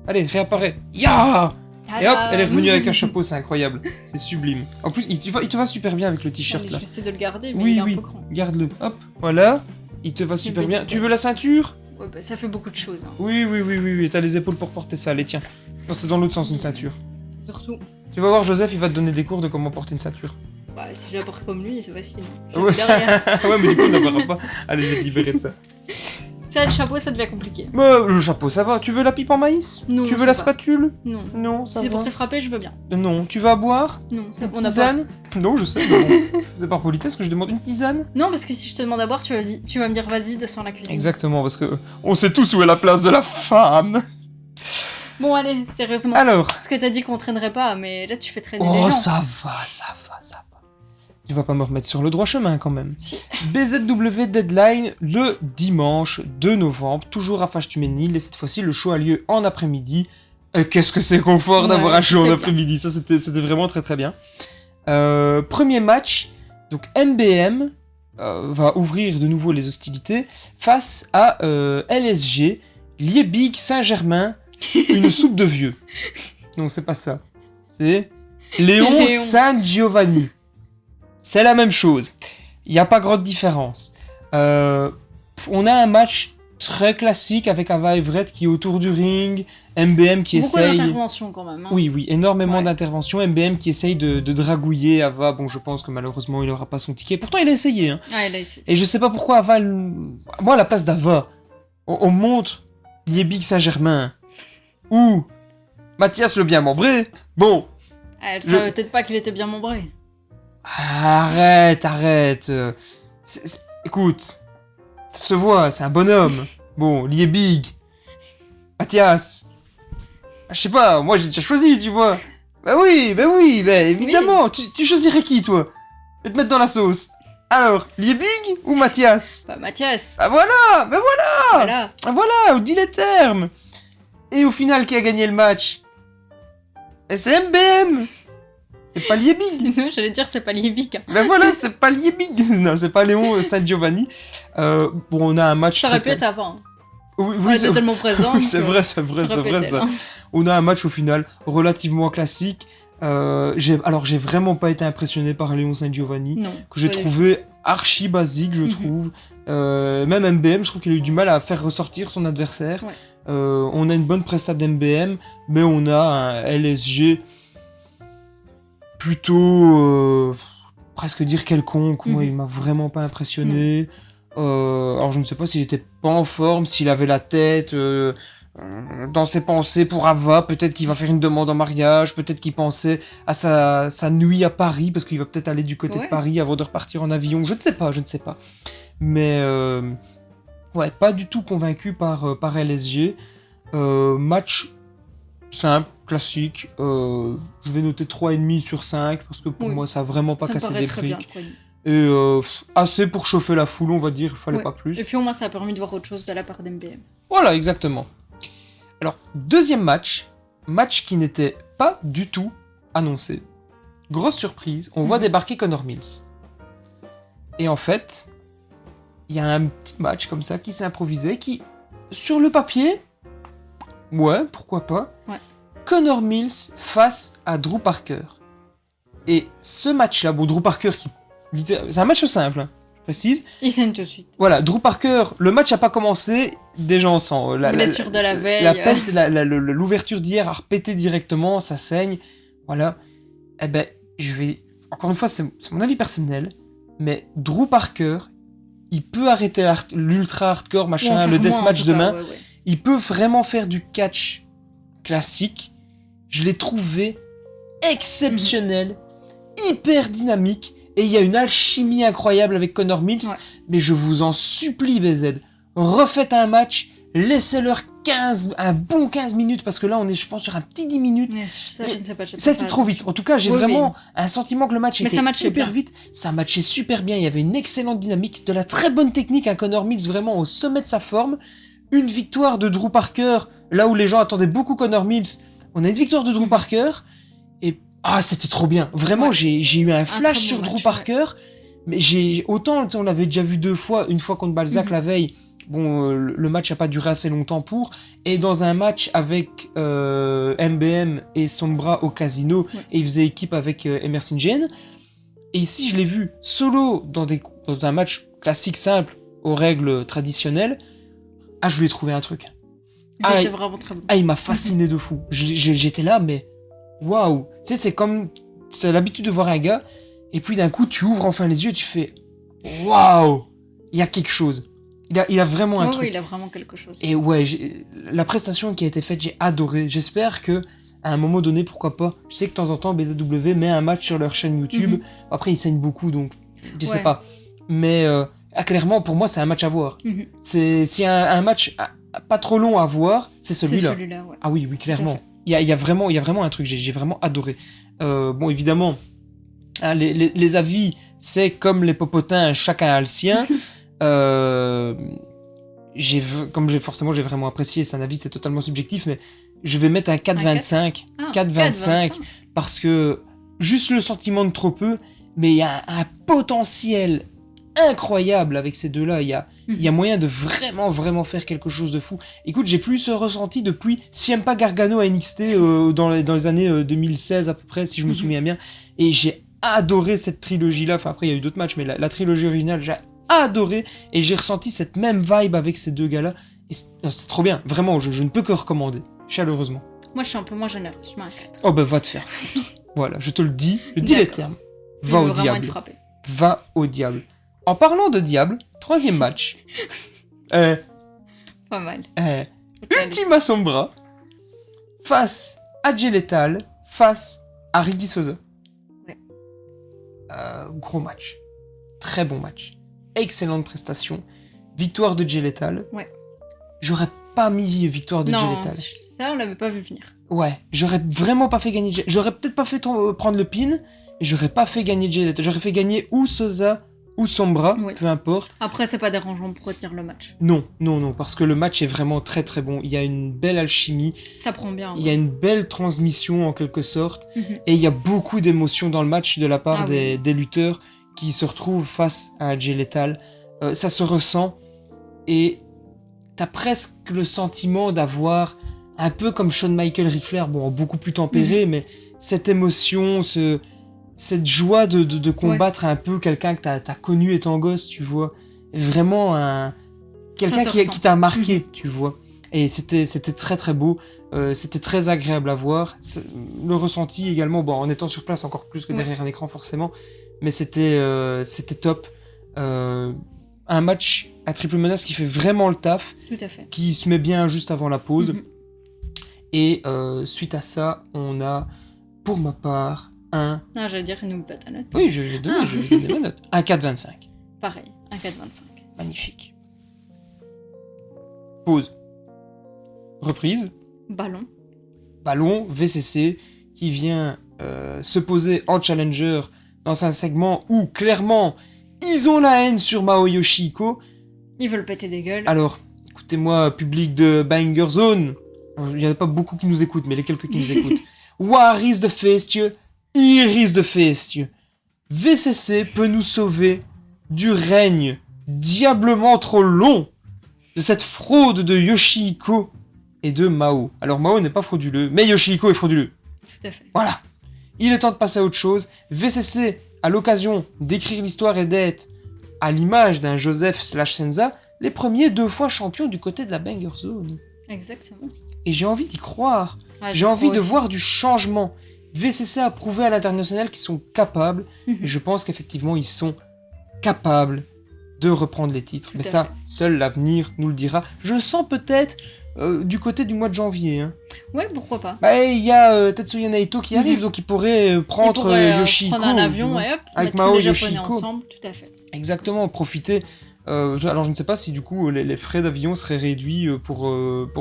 Allez, réapparaît. Ya! Et hop, elle est revenue avec un chapeau, c'est incroyable. C'est sublime. En plus, il te va super bien avec le t-shirt là. J'essaie de le garder, mais il est un peu grand. Garde-le. Hop, voilà. Il te va super bien. Tu veux la ceinture? Ouais, bah, ça fait beaucoup de choses. Hein. Oui. T'as les épaules pour porter ça. Allez, tiens. Je pense que c'est dans l'autre sens une ceinture. Surtout. Tu vas voir, Joseph, il va te donner des cours de comment porter une ceinture. Bah, si je la porte comme lui, c'est facile. Ouais, ouais, mais du coup, on n'en verra pas. Allez, je vais te libérer de ça. Ça, le chapeau, ça devient compliqué. Le chapeau, ça va. Tu veux la pipe en maïs? Non. Tu veux la spatule? Non. Non, ça va. Si c'est pour te frapper, je veux bien. Non. Tu vas boire? Non, ça, on a tisane? Non, je sais. Bon. C'est par politesse que je demande une tisane? Non, parce que si je te demande à boire, tu vas me dire vas-y, descends la cuisine. Exactement, parce que on sait tous où est la place de la femme. Bon, allez, sérieusement. Alors. Parce que t'as dit qu'on traînerait pas, mais là, tu fais traîner les Oh, gens. ça va. Tu vas pas me remettre sur le droit chemin quand même. BZW Deadline le dimanche 2 novembre, toujours à Fâche-Tuménil, et cette fois-ci le show a lieu en après-midi. Qu'est-ce que c'est confort d'avoir un show en après-midi, ça c'était vraiment très très bien. Premier match, donc MBM va ouvrir de nouveau les hostilités face à LSG, Liebig Saint-Germain, une soupe de vieux. Non, c'est pas ça. C'est Léon San Giovanni. C'est la même chose. Il n'y a pas grande différence. On a un match très classique avec Ava Everett qui est autour du ring, MBM qui essaye... Beaucoup d'interventions quand même. Hein. Oui, énormément d'interventions. MBM qui essaye de dragouiller Ava. Bon, je pense que malheureusement, il n'aura pas son ticket. Pourtant, il a essayé. Hein. Ouais, il a essayé. Et je sais pas pourquoi Ava... Moi, à la place d'Ava, on montre Liebig Saint-Germain ou Mathias le bien membré. Bon. Elle savait peut-être pas qu'il était bien membré. Arrête. Écoute, ça se voit, c'est un bonhomme. Bon, Liebig, Mathias. Je sais pas, moi j'ai déjà choisi, tu vois. Bah oui, évidemment. Oui. Tu choisirais qui, toi? Je vais te mettre dans la sauce. Alors, Liebig ou Mathias? Bah, Mathias. Ah voilà. Voilà, dis les termes. Et au final, qui a gagné le match? C'est MBM. C'est pas Liebig. Non, j'allais dire c'est pas Liebig. Hein. Ben voilà, c'est pas Liebig. Non, c'est pas Léon San Giovanni. Bon, on a un match... Ça aurait pu être avant. Oui, on était tellement présents. Oui, c'est vrai ça. On a un match au final relativement classique. J'ai vraiment pas été impressionné par Léon San Giovanni. Non, que j'ai trouvé archi basique, je trouve. Même MBM, je trouve qu'il a eu du mal à faire ressortir son adversaire. Ouais. On a une bonne prestation d'MBM, mais on a un LSG... plutôt presque dire quelconque. Moi il m'a vraiment pas impressionné. Alors je ne sais pas s'il était pas en forme, s'il avait la tête dans ses pensées pour Ava, peut-être qu'il va faire une demande en mariage, peut-être qu'il pensait à sa nuit à Paris parce qu'il va peut-être aller du côté de Paris avant de repartir en avion, je ne sais pas, mais pas du tout convaincu par LSG. Match simple, classique, je vais noter 3,5 sur 5 parce que pour moi ça a vraiment pas cassé des briques. Et assez pour chauffer la foule, on va dire, il fallait pas plus. Et puis au moins ça a permis de voir autre chose de la part d'MBM. Voilà, exactement. Alors, deuxième match qui n'était pas du tout annoncé. Grosse surprise, on voit débarquer Connor Mills. Et en fait, il y a un petit match comme ça qui s'est improvisé, qui, sur le papier, ouais, pourquoi pas. Ouais. Connor Mills face à Drew Parker. Et ce match-là, bon, Drew Parker qui... C'est un match simple, hein, je précise. Il saigne tout de suite. Voilà, Drew Parker, le match n'a pas commencé, déjà on sent... La blessure de la veille. L'ouverture d'hier a repété directement, ça saigne. Voilà. Eh ben, je vais... Encore une fois, c'est mon avis personnel, mais Drew Parker, il peut arrêter l'ultra hardcore, machin, le deathmatch demain. Ouais. Il peut vraiment faire du catch classique. Je l'ai trouvé exceptionnel, hyper dynamique, et il y a une alchimie incroyable avec Connor Mills. Ouais. Mais je vous en supplie, BZ, refaites un match, laissez-leur un bon 15 minutes, parce que là on est, je pense, sur un petit 10 minutes. Mais ça, je ne sais pas. C'était trop vite. En tout cas, j'ai vraiment un sentiment que le match était hyper vite. Ça matchait super bien. Il y avait une excellente dynamique, de la très bonne technique. Un Connor Mills vraiment au sommet de sa forme. Une victoire de Drew Parker, là où les gens attendaient beaucoup Connor Mills. On a une victoire de Drew Parker. Et c'était trop bien. Vraiment, j'ai eu un flash sur Drew Parker. Mais autant, on l'avait déjà vu 2 fois. Une fois contre Balzac la veille. Bon, le match n'a pas duré assez longtemps pour. Et dans un match avec MBM et Sombra au casino, et il faisait équipe avec Emerson Jane. Et ici, je l'ai vu solo dans un match classique simple, aux règles traditionnelles. Je lui ai trouvé un truc. Il était vraiment très bon. Il m'a fasciné de fou. J'étais là, mais waouh. Tu sais, c'est comme... Tu as l'habitude de voir un gars, et puis d'un coup, tu ouvres enfin les yeux, et tu fais waouh, il y a quelque chose. Il a vraiment un truc. Oui, il a vraiment quelque chose. Et la prestation qui a été faite, j'ai adoré. J'espère que à un moment donné, pourquoi pas. Je sais que de temps en temps, BZW met un match sur leur chaîne YouTube. Après, ils saignent beaucoup, donc je sais pas. Mais clairement, pour moi, c'est un match à voir. S'il y a un match pas trop long à voir, c'est C'est celui-là. celui-là, ouais. Ah oui, clairement. fait. Il y a vraiment un truc, j'ai vraiment adoré. Bon, évidemment, hein, les avis, c'est comme les popotins, chacun a le sien. Comme forcément j'ai vraiment apprécié, c'est un avis, c'est totalement subjectif, mais je vais mettre un 4,25. Ah, 4,25 parce que juste le sentiment de trop peu, mais il y a un potentiel incroyable avec ces deux-là. Il y a moyen de vraiment faire quelque chose de fou. Écoute, j'ai plus ce ressenti depuis Ciampa Gargano à NXT dans les années 2016 à peu près, si je me souviens bien. Et j'ai adoré cette trilogie-là. Enfin, après, il y a eu d'autres matchs, mais la trilogie originale, j'ai adoré. Et j'ai ressenti cette même vibe avec ces deux gars-là. Et c'est trop bien. Vraiment, je ne peux que recommander. Chaleureusement. Moi, je suis un peu moins généreuse, je mets un 4. Oh bah va te faire foutre. Voilà, je te le dis. Je dis les termes. Va au diable. Va au diable. En parlant de diable, 3e match. Pas mal. Ultima Sombra face à Jay Lethal, face à Ricky Sosa. Ouais. Gros match. Très bon match. Excellente prestation. Victoire de Jay Lethal. Ouais. J'aurais pas mis victoire de Jay Lethal. Ça, on l'avait pas vu venir. Ouais, j'aurais vraiment pas fait gagner Jay. J'aurais peut-être pas fait prendre le pin, et j'aurais pas fait gagner Jay Lethal. J'aurais fait gagner ou Sosa ou Sombra, Oui. peu importe. Après, c'est pas dérangeant pour retenir le match. Non, parce que le match est vraiment très très bon. Il y a une belle alchimie, Ça prend bien. il y a une belle transmission en quelque sorte, Mhm. et il y a beaucoup d'émotions dans le match de la part oui. des lutteurs qui se retrouvent face à Jay Lethal. Ça se ressent, et t'as presque le sentiment d'avoir, un peu comme Shawn Michaels, Ric Flair, bon, beaucoup plus tempéré, mais cette émotion, cette joie de combattre un peu quelqu'un que t'as connu étant gosse, tu vois. Vraiment quelqu'un qui t'a marqué, tu vois. Et c'était très très beau, c'était très agréable à voir. Le ressenti également, bon, en étant sur place encore plus que derrière un écran forcément, mais c'était top. Un match à triple menace qui fait vraiment le taf, Tout à fait. qui se met bien juste avant la pause. Et suite à ça, on a, pour ma part, un... Non, j'allais dire, n'oublie pas ta note. Oui, je vais donner ma note. Un 4,25. Pareil, un 4,25. Magnifique. Pause. Reprise. Ballon, VCC, qui vient se poser en challenger dans un segment où, clairement, ils ont la haine sur Mao Yoshihiko. Ils veulent péter des gueules. Alors, écoutez-moi, public de Banger Zone, il n'y en a pas beaucoup qui nous écoutent, mais les quelques qui nous écoutent. Waris de Festieux, Iris de Festieux. VCC peut nous sauver du règne diablement trop long de cette fraude de Yoshihiko et de Mao. Alors Mao n'est pas frauduleux, mais Yoshihiko est frauduleux. Tout à fait. Voilà. Il est temps de passer à autre chose. VCC a l'occasion d'écrire l'histoire et d'être, à l'image d'un Joseph/Senza, les premiers 2 fois champions du côté de la Banger Zone. Exactement. Et j'ai envie d'y croire. Ah, J'ai envie de aussi. voir du changement. VCC a prouvé à l'international qu'ils sont capables, et je pense qu'effectivement ils sont capables de reprendre les titres. Mais ça, seul l'avenir nous le dira. Je le sens peut-être du côté du mois de janvier. Hein. Ouais, pourquoi pas. Bah, il y a Tetsuya Naito qui arrive, donc il pourrait prendre Yoshihiko. Prendre un avion et hop, avec mettre Mao tous les Japonais Yoshihiko. ensemble, tout à fait. Exactement, profiter. Alors je ne sais pas si du coup les frais d'avion seraient réduits pour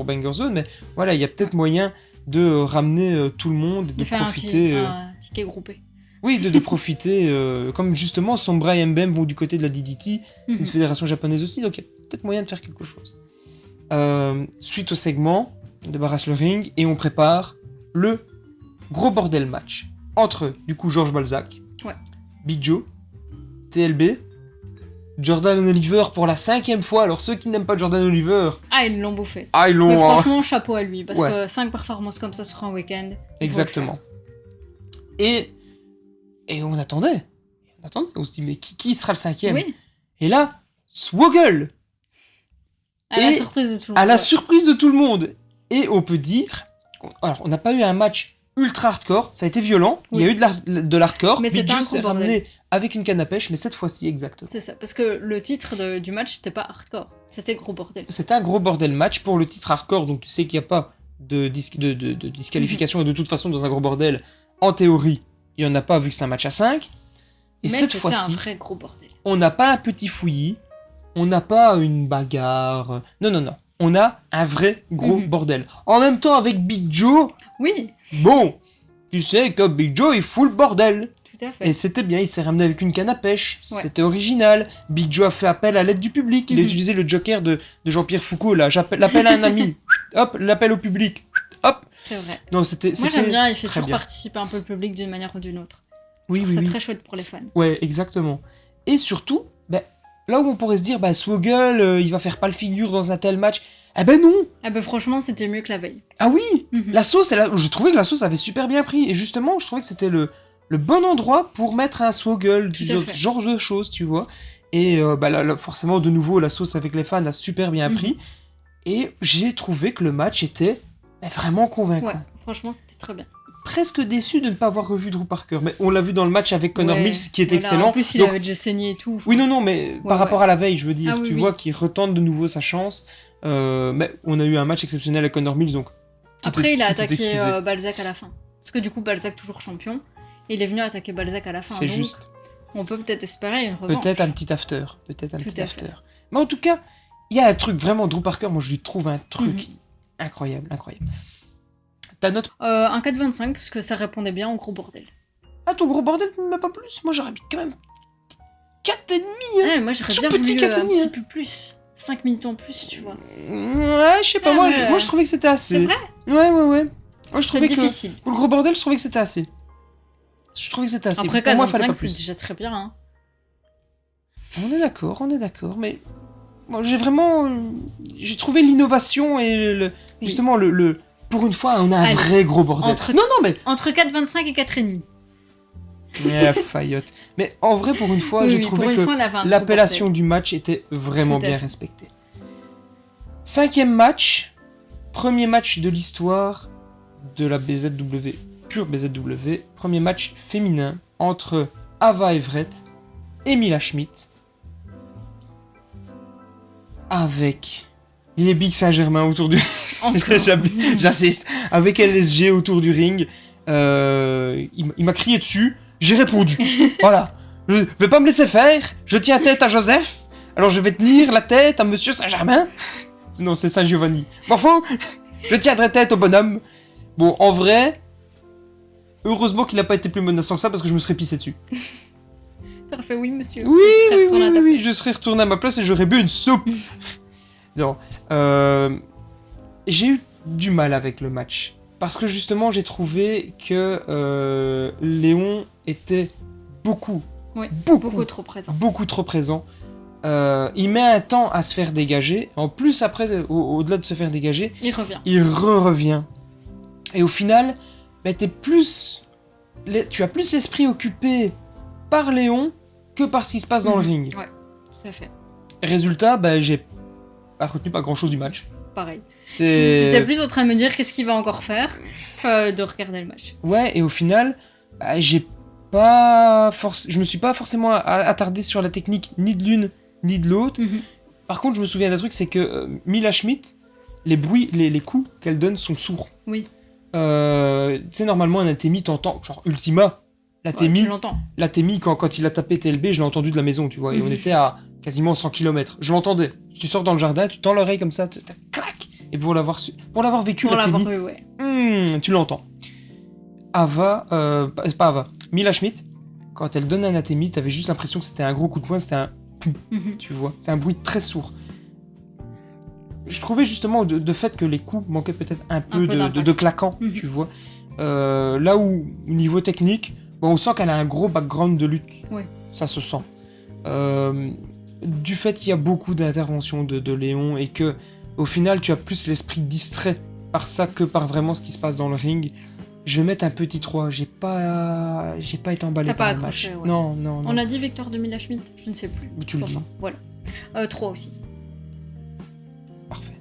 Banger Zone, mais voilà, il y a peut-être moyen de ramener tout le monde et de faire profiter. Un ticket groupé. Oui, de profiter, comme justement Sombra et MBM vont du côté de la DDT, c'est une fédération japonaise aussi, donc il y a peut-être moyen de faire quelque chose. Suite au segment, on débarrasse le ring et on prépare le gros bordel match entre du coup Georges Balzac, Big Joe, TLB, Jordan Oliver pour la 5e fois. Alors ceux qui n'aiment pas Jordan Oliver... Ah, ils l'ont bouffé. Ah, ils l'ont... Mais franchement, chapeau à lui, parce que 5 performances comme ça sur un week-end... Exactement. Et on attendait. On se dit, mais qui sera le 5e? Oui. Et là, Swoggle À la surprise de tout le monde. À la surprise de tout le monde. Et on peut dire... Alors, on n'a pas eu un match ultra hardcore, ça a été violent, il y a eu de l'hardcore, mais Big Joe s'est ramené avec une canne à pêche, mais cette fois-ci, exactement. C'est ça, parce que le titre du match, c'était pas hardcore, c'était gros bordel. C'était un gros bordel match pour le titre hardcore, donc tu sais qu'il n'y a pas de disqualification, et de toute façon, dans un gros bordel, en théorie, il n'y en a pas vu que c'est un match à 5. Et mais cette fois-ci, un vrai gros bordel. On n'a pas un petit fouillis, on n'a pas une bagarre. Non. on a un vrai gros Mhm. bordel. En même temps, avec Big Joe, Oui, bon, tu sais que Big Joe, il fout le bordel. tout à fait. Et c'était bien, il s'est ramené avec une canne à pêche, c'était original. Big Joe a fait appel à l'aide du public, il a Mhm. utilisé le joker de Jean-Pierre Foucault, là, l'appel à un ami, hop, l'appel au public, hop. C'est vrai. Non, c'était Moi j'aime bien, il fait très toujours bien. participer un peu le public d'une manière ou d'une autre. Oui, oui, C'est oui. très chouette pour les fans. Ouais, exactement. Et surtout, ben, là où on pourrait se dire, bah, Swoggle, il va faire pas le figure dans un tel match, eh ben non. Ah bah franchement, c'était mieux que la veille. Ah oui, Mhm. la sauce, je trouvais que la sauce avait super bien pris. Et justement, je trouvais que c'était le bon endroit pour mettre un Swoggle, Tout à fait. ce genre de choses, tu vois. Et bah, là, forcément, de nouveau, la sauce avec les fans a super bien Mhm. pris. Et j'ai trouvé que le match était vraiment convaincant. Ouais, franchement, c'était très bien. Presque déçu de ne pas avoir revu Drew Parker. Mais on l'a vu dans le match avec Connor Ouais, Mills, qui était voilà. excellent. En plus, il Donc, avait déjà saigné et tout. oui, non, mais par ouais. rapport à la veille, je veux dire, Ah oui, tu oui. vois qu'il retente de nouveau sa chance. Mais on a eu un match exceptionnel avec Connor Mills, donc. Après, il a tout est attaqué excusé. Balzac à la fin. Parce que du coup, Balzac toujours champion. Et il est venu attaquer Balzac à la fin. C'est donc juste. On peut peut-être espérer une revanche. Peut-être un petit after. Peut-être un Tout petit à after. fait. Mais en tout cas, il y a un truc vraiment, Drew Parker, moi je lui trouve un truc Mhm. incroyable, incroyable. Ta note. Un 4,25 parce que ça répondait bien au gros bordel. Ah, ton gros bordel, mais pas plus. Moi j'aurais mis quand même 4,5. Hein. Ouais, moi j'aurais Tout bien petit voulu un 4,5, petit hein. peu plus. 5 minutes en plus, tu vois. Ouais, je sais pas, Ah, moi, ouais. moi je trouvais que c'était assez. C'est vrai. Ouais. Moi je C'est trouvais que. difficile. Pour le gros bordel, je trouvais que c'était assez. Je trouvais que c'était assez. Après Pour moi, il fallait 4,25, pas c'est plus. déjà très bien. Hein. On est d'accord, mais moi, j'ai vraiment, j'ai trouvé l'innovation et justement pour une fois, on a un Allez, vrai gros bordel. entre- Non, mais Entre 4,25 et 4,5. faillotte. Mais en vrai, pour une fois, Oui, j'ai oui, trouvé pour une que fois, on avait un gros l'appellation bordel. du match était vraiment Tout à bien fait. respectée. 5e match, premier match de l'histoire de la BZW, pure BZW, premier match féminin entre Ava Everett et Mila Schmidt. Avec les Big Saint-Germain autour du... Encore. J'insiste. Avec LSG autour du ring. Il m'a crié dessus. J'ai répondu. Voilà. Je vais pas me laisser faire. Je tiens tête à Joseph. Alors je vais tenir la tête à Monsieur Saint-Germain. Non, c'est Saint-Giovanni. M'en fous. Je tiendrai tête au bonhomme. Bon, en vrai... Heureusement qu'il n'a pas été plus menaçant que ça parce que je me serais pissé dessus. T'aurais fait oui, monsieur. Oui, Tu serais oui, retourné à ta oui, place. je serais retourné à ma place et j'aurais bu une soupe. Non. J'ai eu du mal avec le match. Parce que justement, j'ai trouvé que Léon était beaucoup trop présent. beaucoup trop présent. Il met un temps à se faire dégager. En plus, après, au-delà de se faire dégager, Il revient. il revient. Et au final, bah, tu as plus l'esprit occupé par Léon que par ce qui se passe dans le ring. Ouais, tout à fait. Résultat, bah, j'ai pas retenu pas grand-chose du match. Pareil. C'est... J'étais plus en train de me dire qu'est-ce qu'il va encore faire que de regarder le match. Ouais, et au final, bah, je me suis pas forcément attardé sur la technique ni de l'une ni de l'autre. Mhm. Par contre, je me souviens d'un truc, c'est que Mila Schmidt, les bruits, les coups qu'elle donne sont sourds. Oui. Tu sais, normalement, un ATMI t'entend, genre Ultima, l'ATMI, Ouais, tu l'entends. quand il a tapé TLB, je l'ai entendu de la maison, tu vois, et Mhm. on était à quasiment 100 km. Je l'entendais. Tu sors dans le jardin, tu tends l'oreille comme ça, clac. Et pour l'avoir vécu, Pour l'avoir l'ATMI, eu, ouais. tu l'entends. Ava, pas Ava, Mila Schmidt, quand elle donne un ATMI, t'avais juste l'impression que c'était un gros coup de poing, c'était un... Mhm. Tu vois, c'est un bruit très sourd. Je trouvais justement de fait que les coups manquaient peut-être un peu d'impact. de claquant, Mhm. tu vois. Là où, au niveau technique, bon, on sent qu'elle a un gros background de lutte. Ouais. Ça se sent. Du fait qu'il y a beaucoup d'interventions de Léon et que, au final, tu as plus l'esprit distrait par ça que par vraiment ce qui se passe dans le ring, je vais mettre un petit 3. J'ai pas été emballé T'as par pas le accroché, match. ouais. Non, non, non. On a dit victoire de Mila Schmidt. Je ne sais plus. Tu le dis. Enfin, voilà. 3 aussi. Parfait.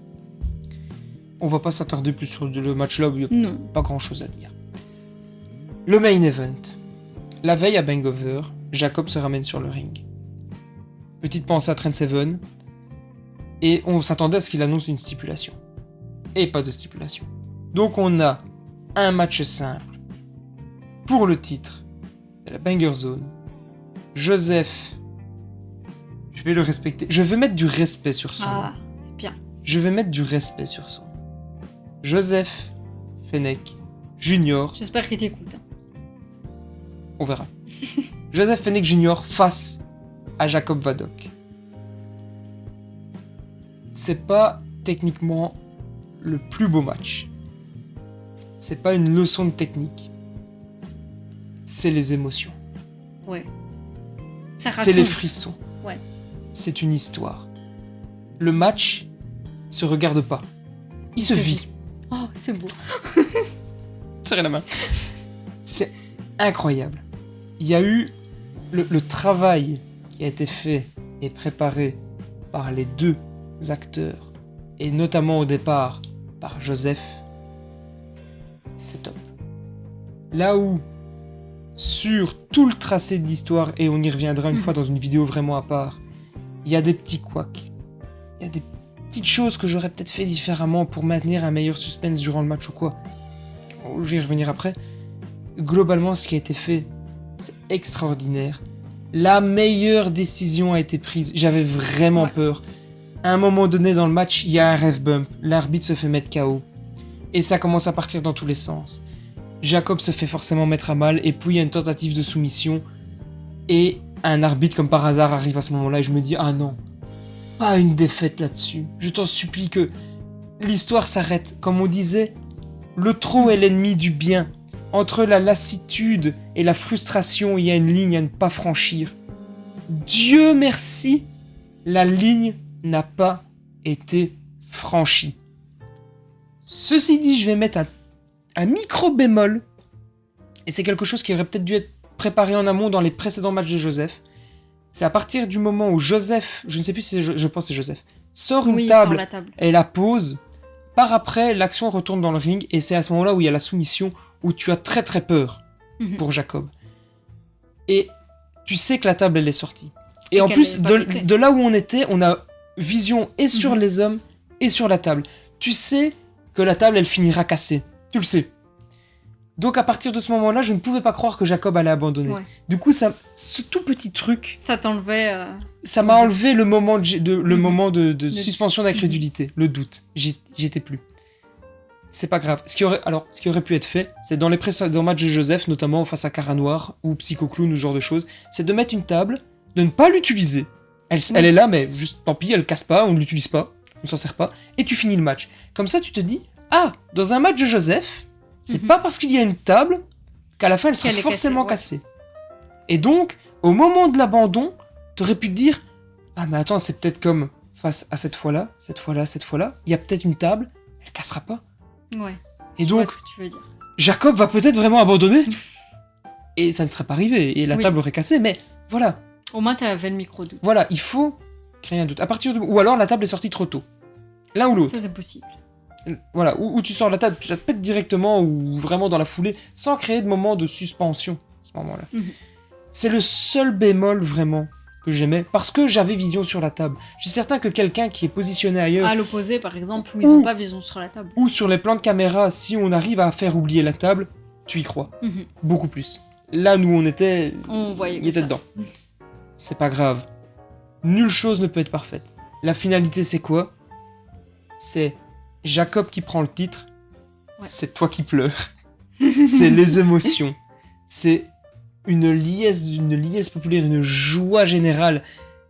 On va pas s'attarder plus sur le match là où il y a Non. pas grand chose à dire. Le main event. La veille à Bangover, Jacob se ramène sur le ring. Petite pensée à Trent Seven. Et on s'attendait à ce qu'il annonce une stipulation. Et pas de stipulation. Donc on a un match simple pour le titre de la Banger Zone. Joseph, je vais le respecter. Je vais mettre du respect sur son nom. Ah, c'est bien. je vais mettre du respect sur son nom. Joseph Fenech Junior. J'espère qu'il t'écoute. On verra. Joseph Fenech Junior face à Jacob Vadok. C'est pas techniquement le plus beau match. C'est pas une leçon de technique. C'est les émotions. Ouais. Ça C'est les raconte. frissons. Ouais. C'est une histoire. Le match se regarde pas. Il se vit. Oh, c'est beau. Serrez la main. C'est incroyable. Il y a eu le travail qui a été fait et préparé par les deux acteurs, et notamment au départ par Joseph. C'est top. Là où, sur tout le tracé de l'histoire, et on y reviendra une fois dans une vidéo vraiment à part, il y a des petits couacs. Il y a des petites choses que j'aurais peut-être fait différemment pour maintenir un meilleur suspense durant le match ou quoi. Je vais y revenir après. Globalement, ce qui a été fait, c'est extraordinaire. La meilleure décision a été prise. J'avais vraiment peur. À un moment donné dans le match, il y a un ref bump. L'arbitre se fait mettre KO. Et ça commence à partir dans tous les sens. Jacob se fait forcément mettre à mal, et puis il y a une tentative de soumission. Et un arbitre, comme par hasard, arrive à ce moment-là, et je me dis, ah non, pas une défaite là-dessus. Je t'en supplie que l'histoire s'arrête. Comme on disait, le trop est l'ennemi du bien. Entre la lassitude et la frustration, il y a une ligne à ne pas franchir. Dieu merci, la ligne n'a pas été franchie. Ceci dit, je vais mettre un micro bémol, et c'est quelque chose qui aurait peut-être dû être préparé en amont dans les précédents matchs de Joseph. C'est à partir du moment où Joseph, je ne sais plus si c'est je pense que c'est Joseph, sort une Sort table la table. et la pose. Par après, l'action retourne dans le ring, et c'est à ce moment-là où il y a la soumission, où tu as très très peur pour Jacob. Et tu sais que la table, elle est sortie. Et en qu'elle plus, est pas pétée. de là où on était, on a vision et sur les hommes et sur la table. Tu sais que la table, elle finira cassée. Tu le sais. Donc à partir de ce moment-là, je ne pouvais pas croire que Jacob allait abandonner. Ouais. Du coup, ce tout petit truc, Ça t'enlevait. ça m'a enlevé le moment moment de Le- suspension d'incrédulité, le doute. J'y étais plus. C'est pas grave. Ce qui aurait pu être fait, c'est dans les précédents matchs de Joseph, notamment face à Cara Noir ou Psycho Clown ou ce genre de choses, c'est de mettre une table, de ne pas l'utiliser. Elle est là, mais juste tant pis, elle casse pas, on ne l'utilise pas, on s'en sert pas, et tu finis le match. Comme ça, tu te dis, ah, dans un match de Joseph, c'est pas parce qu'il y a une table qu'à la fin elle sera Qu'elle est forcément cassée, cassée. Et donc, au moment de l'abandon, t'aurais pu te dire, ah mais attends, c'est peut-être comme face à cette fois-là, il y a peut-être une table, elle cassera pas. Ouais. Et Je vois donc, ce que tu veux dire. Jacob va peut-être vraiment abandonner. Et ça ne serait pas arrivé, et la Oui. table aurait cassé, mais voilà. Au moins, t'avais le micro-doute. Voilà, il faut créer un doute. Ou alors la table est sortie trop tôt. L'un ou l'autre. Ça, c'est possible. Voilà, ou tu sors la table, tu la pètes directement ou vraiment dans la foulée, sans créer de moment de suspension à ce moment-là. C'est le seul bémol vraiment que j'aimais, parce que j'avais vision sur la table. Je suis certain que quelqu'un qui est positionné ailleurs, À l'opposé, par exemple, où ils ont pas vision sur la table. ou sur les plans de caméra, si on arrive à faire oublier la table, tu y crois. Beaucoup plus. Là, nous, on était... On voyait Il que était ça. dedans. C'est pas grave. Nulle chose ne peut être parfaite. La finalité, c'est quoi? C'est Jacob qui prend le titre. Ouais. C'est toi qui pleures. C'est les émotions. C'est une liesse populaire, une joie générale.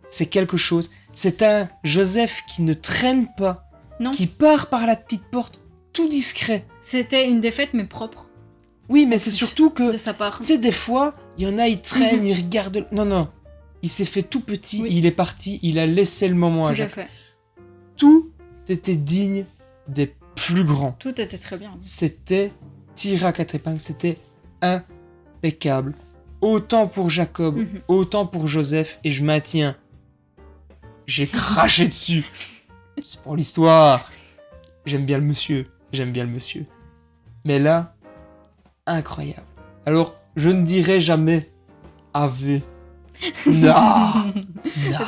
C'est quelque chose. C'est un Joseph qui ne traîne pas, Non. qui part par la petite porte, tout discret. C'était une défaite, mais propre Oui, mais c'est plus, surtout que... de sa part. Tu sais, des fois, il y en a, ils traînent, ils regardent... Non, non. Il s'est fait tout petit, Oui. il est parti, il a laissé le moment Tout à à Jacques. fait. Tout était digne des plus grands. Tout était très bien. C'était tiré à quatre épingles, c'était impeccable. Autant pour Jacob, autant pour Joseph, et je maintiens. J'ai craché dessus. C'est pour l'histoire. J'aime bien le monsieur. Mais là, incroyable. Alors, je ne dirai jamais Ave. Non, non,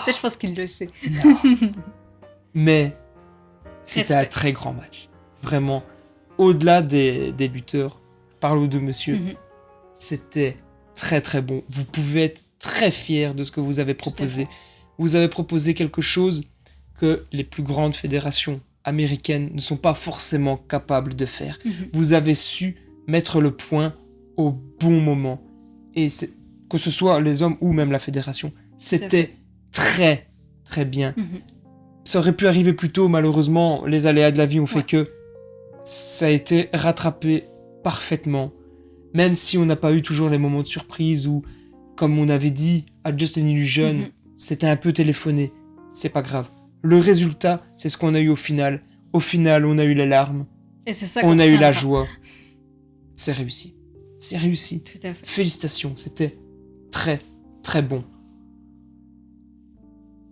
Ça, je pense qu'il le sait. non. Mais c'était un Respect. très grand match. Vraiment, au-delà des lutteurs, parle de monsieur, c'était très très bon. Vous pouvez être très fiers de ce que vous avez proposé. Vous avez proposé quelque chose que les plus grandes fédérations américaines ne sont pas forcément capables de faire. Mhm. Vous avez su mettre le point au bon moment. Et que ce soit les hommes ou même la fédération, c'était très, très bien. Mhm. Ça aurait pu arriver plus tôt, malheureusement, les aléas de la vie ont fait que ça a été rattrapé parfaitement. Même si on n'a pas eu toujours les moments de surprise ou, comme on avait dit, à Just an Illusion, Mhm. c'était un peu téléphoné. C'est pas grave. Le résultat, c'est ce qu'on a eu au final. Au final, on a eu les larmes, Et c'est ça on qu'on a eu la retiendra. joie. C'est réussi. C'est réussi. Tout à fait. Félicitations, c'était très, très bon.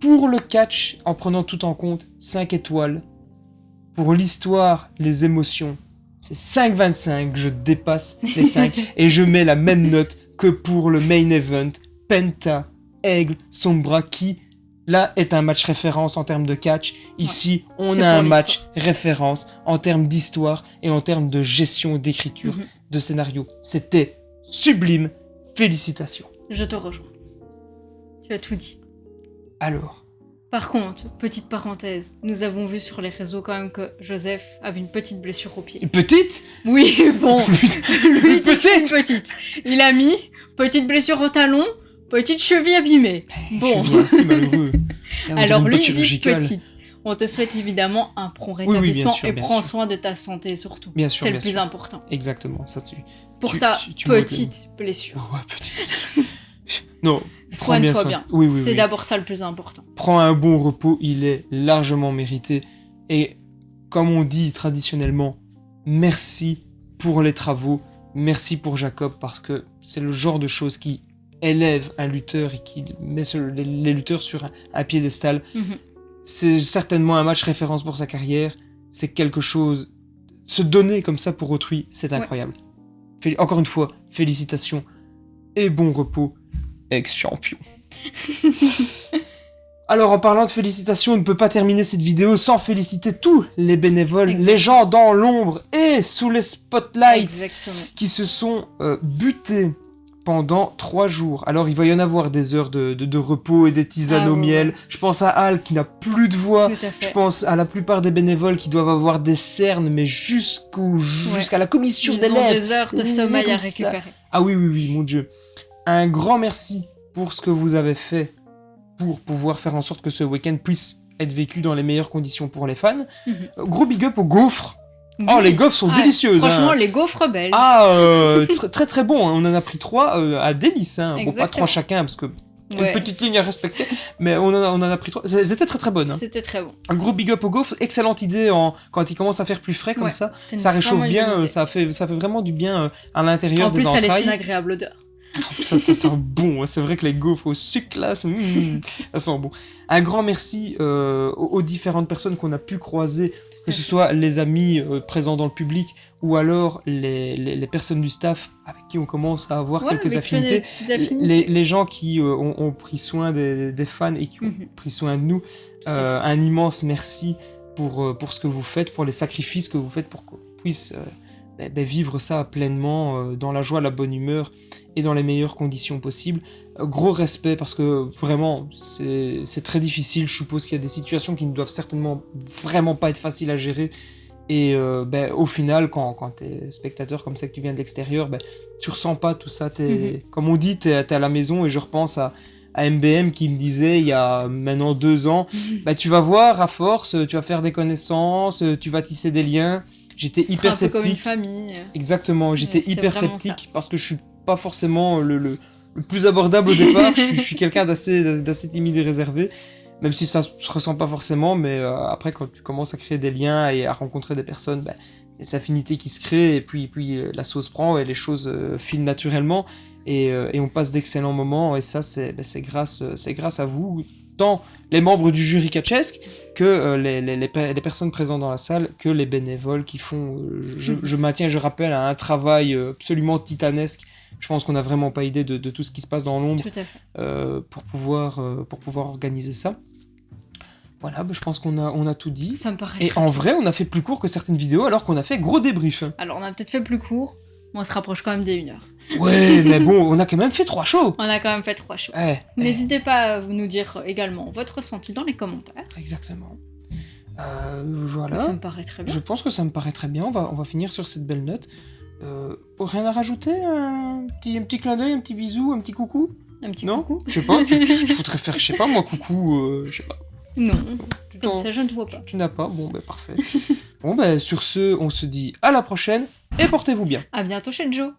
Pour le catch, en prenant tout en compte, 5 étoiles. Pour l'histoire, les émotions, c'est 5,25, je dépasse les 5 et je mets la même note que pour le main event, Penta, Aigle, Sombra, qui là est un match référence en termes de catch. Ici, on C'est a un pour match référence en termes d'histoire et en termes de gestion d'écriture, Mhm. de scénario. C'était sublime, félicitations. Je te rejoins. Tu as tout dit. Alors, Par contre, petite parenthèse, nous avons vu sur les réseaux quand même que Joseph avait une petite blessure au pied. une petite Oui, bon, lui dit que c'est une Petite. petite. Il a mis petite blessure au talon, petite cheville abîmée. Bon, Je viens assez malheureux. On dirait alors une lui botte dit chirurgicale. petite. On te souhaite évidemment un prompt oui, bien rétablissement sûr, et bien prends sûr. soin de ta santé surtout. Bien sûr, C'est le bien plus sûr. important. Exactement, ça tu. Pour Tu- ta tu me petite blessure. Ouais, petite. Non, prends Soigne-toi soin. bien. Oui, oui, C'est oui. d'abord ça le plus important. Prends un bon repos, il est largement mérité. Et comme on dit traditionnellement, merci pour les travaux, merci pour Jacob, parce que c'est le genre de choses qui élève un lutteur et qui met les lutteurs sur un piédestal. Mhm. C'est certainement un match référence pour sa carrière. C'est quelque chose. Se donner comme ça pour autrui, c'est incroyable. Encore une fois, félicitations et bon repos, ex-champion. Alors, en parlant de félicitations, on ne peut pas terminer cette vidéo sans féliciter tous les bénévoles, Exactement. les gens dans l'ombre et sous les spotlights Exactement. qui se sont butés pendant 3 jours. Alors, il va y en avoir des heures de repos et des tisanes Ah, au ouais, miel. ouais. Je pense à Al qui n'a plus de voix. Tout à Je fait. pense à la plupart des bénévoles qui doivent avoir des cernes, mais jusqu'à la commission Ils des ont lèvres. des heures de Des sommeil comme à ça. récupérer. Ah oui, oui, oui, mon Dieu. Un grand merci pour ce que vous avez fait pour pouvoir faire en sorte que ce week-end puisse être vécu dans les meilleures conditions pour les fans. Mhm. Gros big up aux gaufres. Oh, Oui. les gaufres sont Ah, délicieuses. Franchement, hein. les gaufres belges. Très très bon. On en a pris 3 à délice. Hein. Bon, pas Exactement. 3 chacun, parce que Ouais. une petite ligne à respecter. Mais on en a pris 3. C'était très très bonne. Hein. C'était très bon. Un gros big up aux gaufres. Excellente idée quand il commence à faire plus frais comme Ouais, ça. c'était une Ça réchauffe vraiment une bien. bonne idée. Ça fait vraiment du bien à l'intérieur En des plus, ça laisse entrailles. une agréable odeur. Ça sent bon, hein. C'est vrai que les gaufres au sucre là, ça sent bon. Un grand merci aux différentes personnes qu'on a pu croiser, que ce soit les amis présents dans le public ou alors les personnes du staff avec qui on commence à avoir Ouais, quelques avec des affinités. petites affinités. Les gens qui ont pris soin des fans et qui ont Mhm. pris soin de nous, Tout à fait. un immense merci pour ce que vous faites, pour les sacrifices que vous faites pour qu'on puisse vivre ça pleinement dans la joie, la bonne humeur et dans les meilleures conditions possibles. Gros respect parce que vraiment c'est très difficile. Je suppose qu'il y a des situations qui ne doivent certainement vraiment pas être faciles à gérer. Et au final, quand t'es spectateur comme ça, que tu viens de l'extérieur, tu ressens pas tout ça. Comme on dit, t'es à la maison, et je repense à MBM qui me disait il y a maintenant 2 ans, tu vas voir, à force, tu vas faire des connaissances, tu vas tisser des liens. J'étais Ce hyper sera un peu comme une sceptique. famille. Exactement, j'étais c'est hyper vraiment sceptique parce que je suis pas forcément le plus abordable au départ. je suis quelqu'un d'assez timide et réservé, même si ça se ressent pas forcément. Mais après, quand tu commences à créer des liens et à rencontrer des personnes, il y a des affinités qui se créent et puis la sauce prend et les choses filent naturellement et on passe d'excellents moments. Et ça, c'est grâce à vous, tant les membres du jury catchesque que les personnes présentes dans la salle, que les bénévoles qui font, je maintiens, je rappelle, un travail absolument titanesque. Je pense qu'on n'a vraiment pas idée de tout ce qui se passe dans l'ombre Tout à fait. pour pouvoir organiser ça. Voilà, je pense qu'on a tout dit. Ça me paraît Et très en bien. vrai, on a fait plus court que certaines vidéos alors qu'on a fait gros débrief. Hein. Alors, on a peut-être fait plus court, mais on se rapproche quand même des 1 heure. Ouais, mais bon, on a quand même fait 3 shows. On a quand même fait 3 shows. Ouais, N'hésitez pas à nous dire également votre ressenti dans les commentaires. exactement. Voilà. Ça me paraît très bien. Je pense que ça me paraît très bien. On va finir sur cette belle note. Rien à rajouter? Un petit clin d'œil, un petit bisou, un petit coucou? Un petit Non, coucou. je sais pas. Je voudrais faire, je sais pas moi, coucou. Je sais pas. Non, Non. ça je ne vois pas. Tu n'as pas? Bon, ben parfait. Bon, ben sur ce, on se dit à la prochaine et portez-vous bien. À bientôt chez Joe.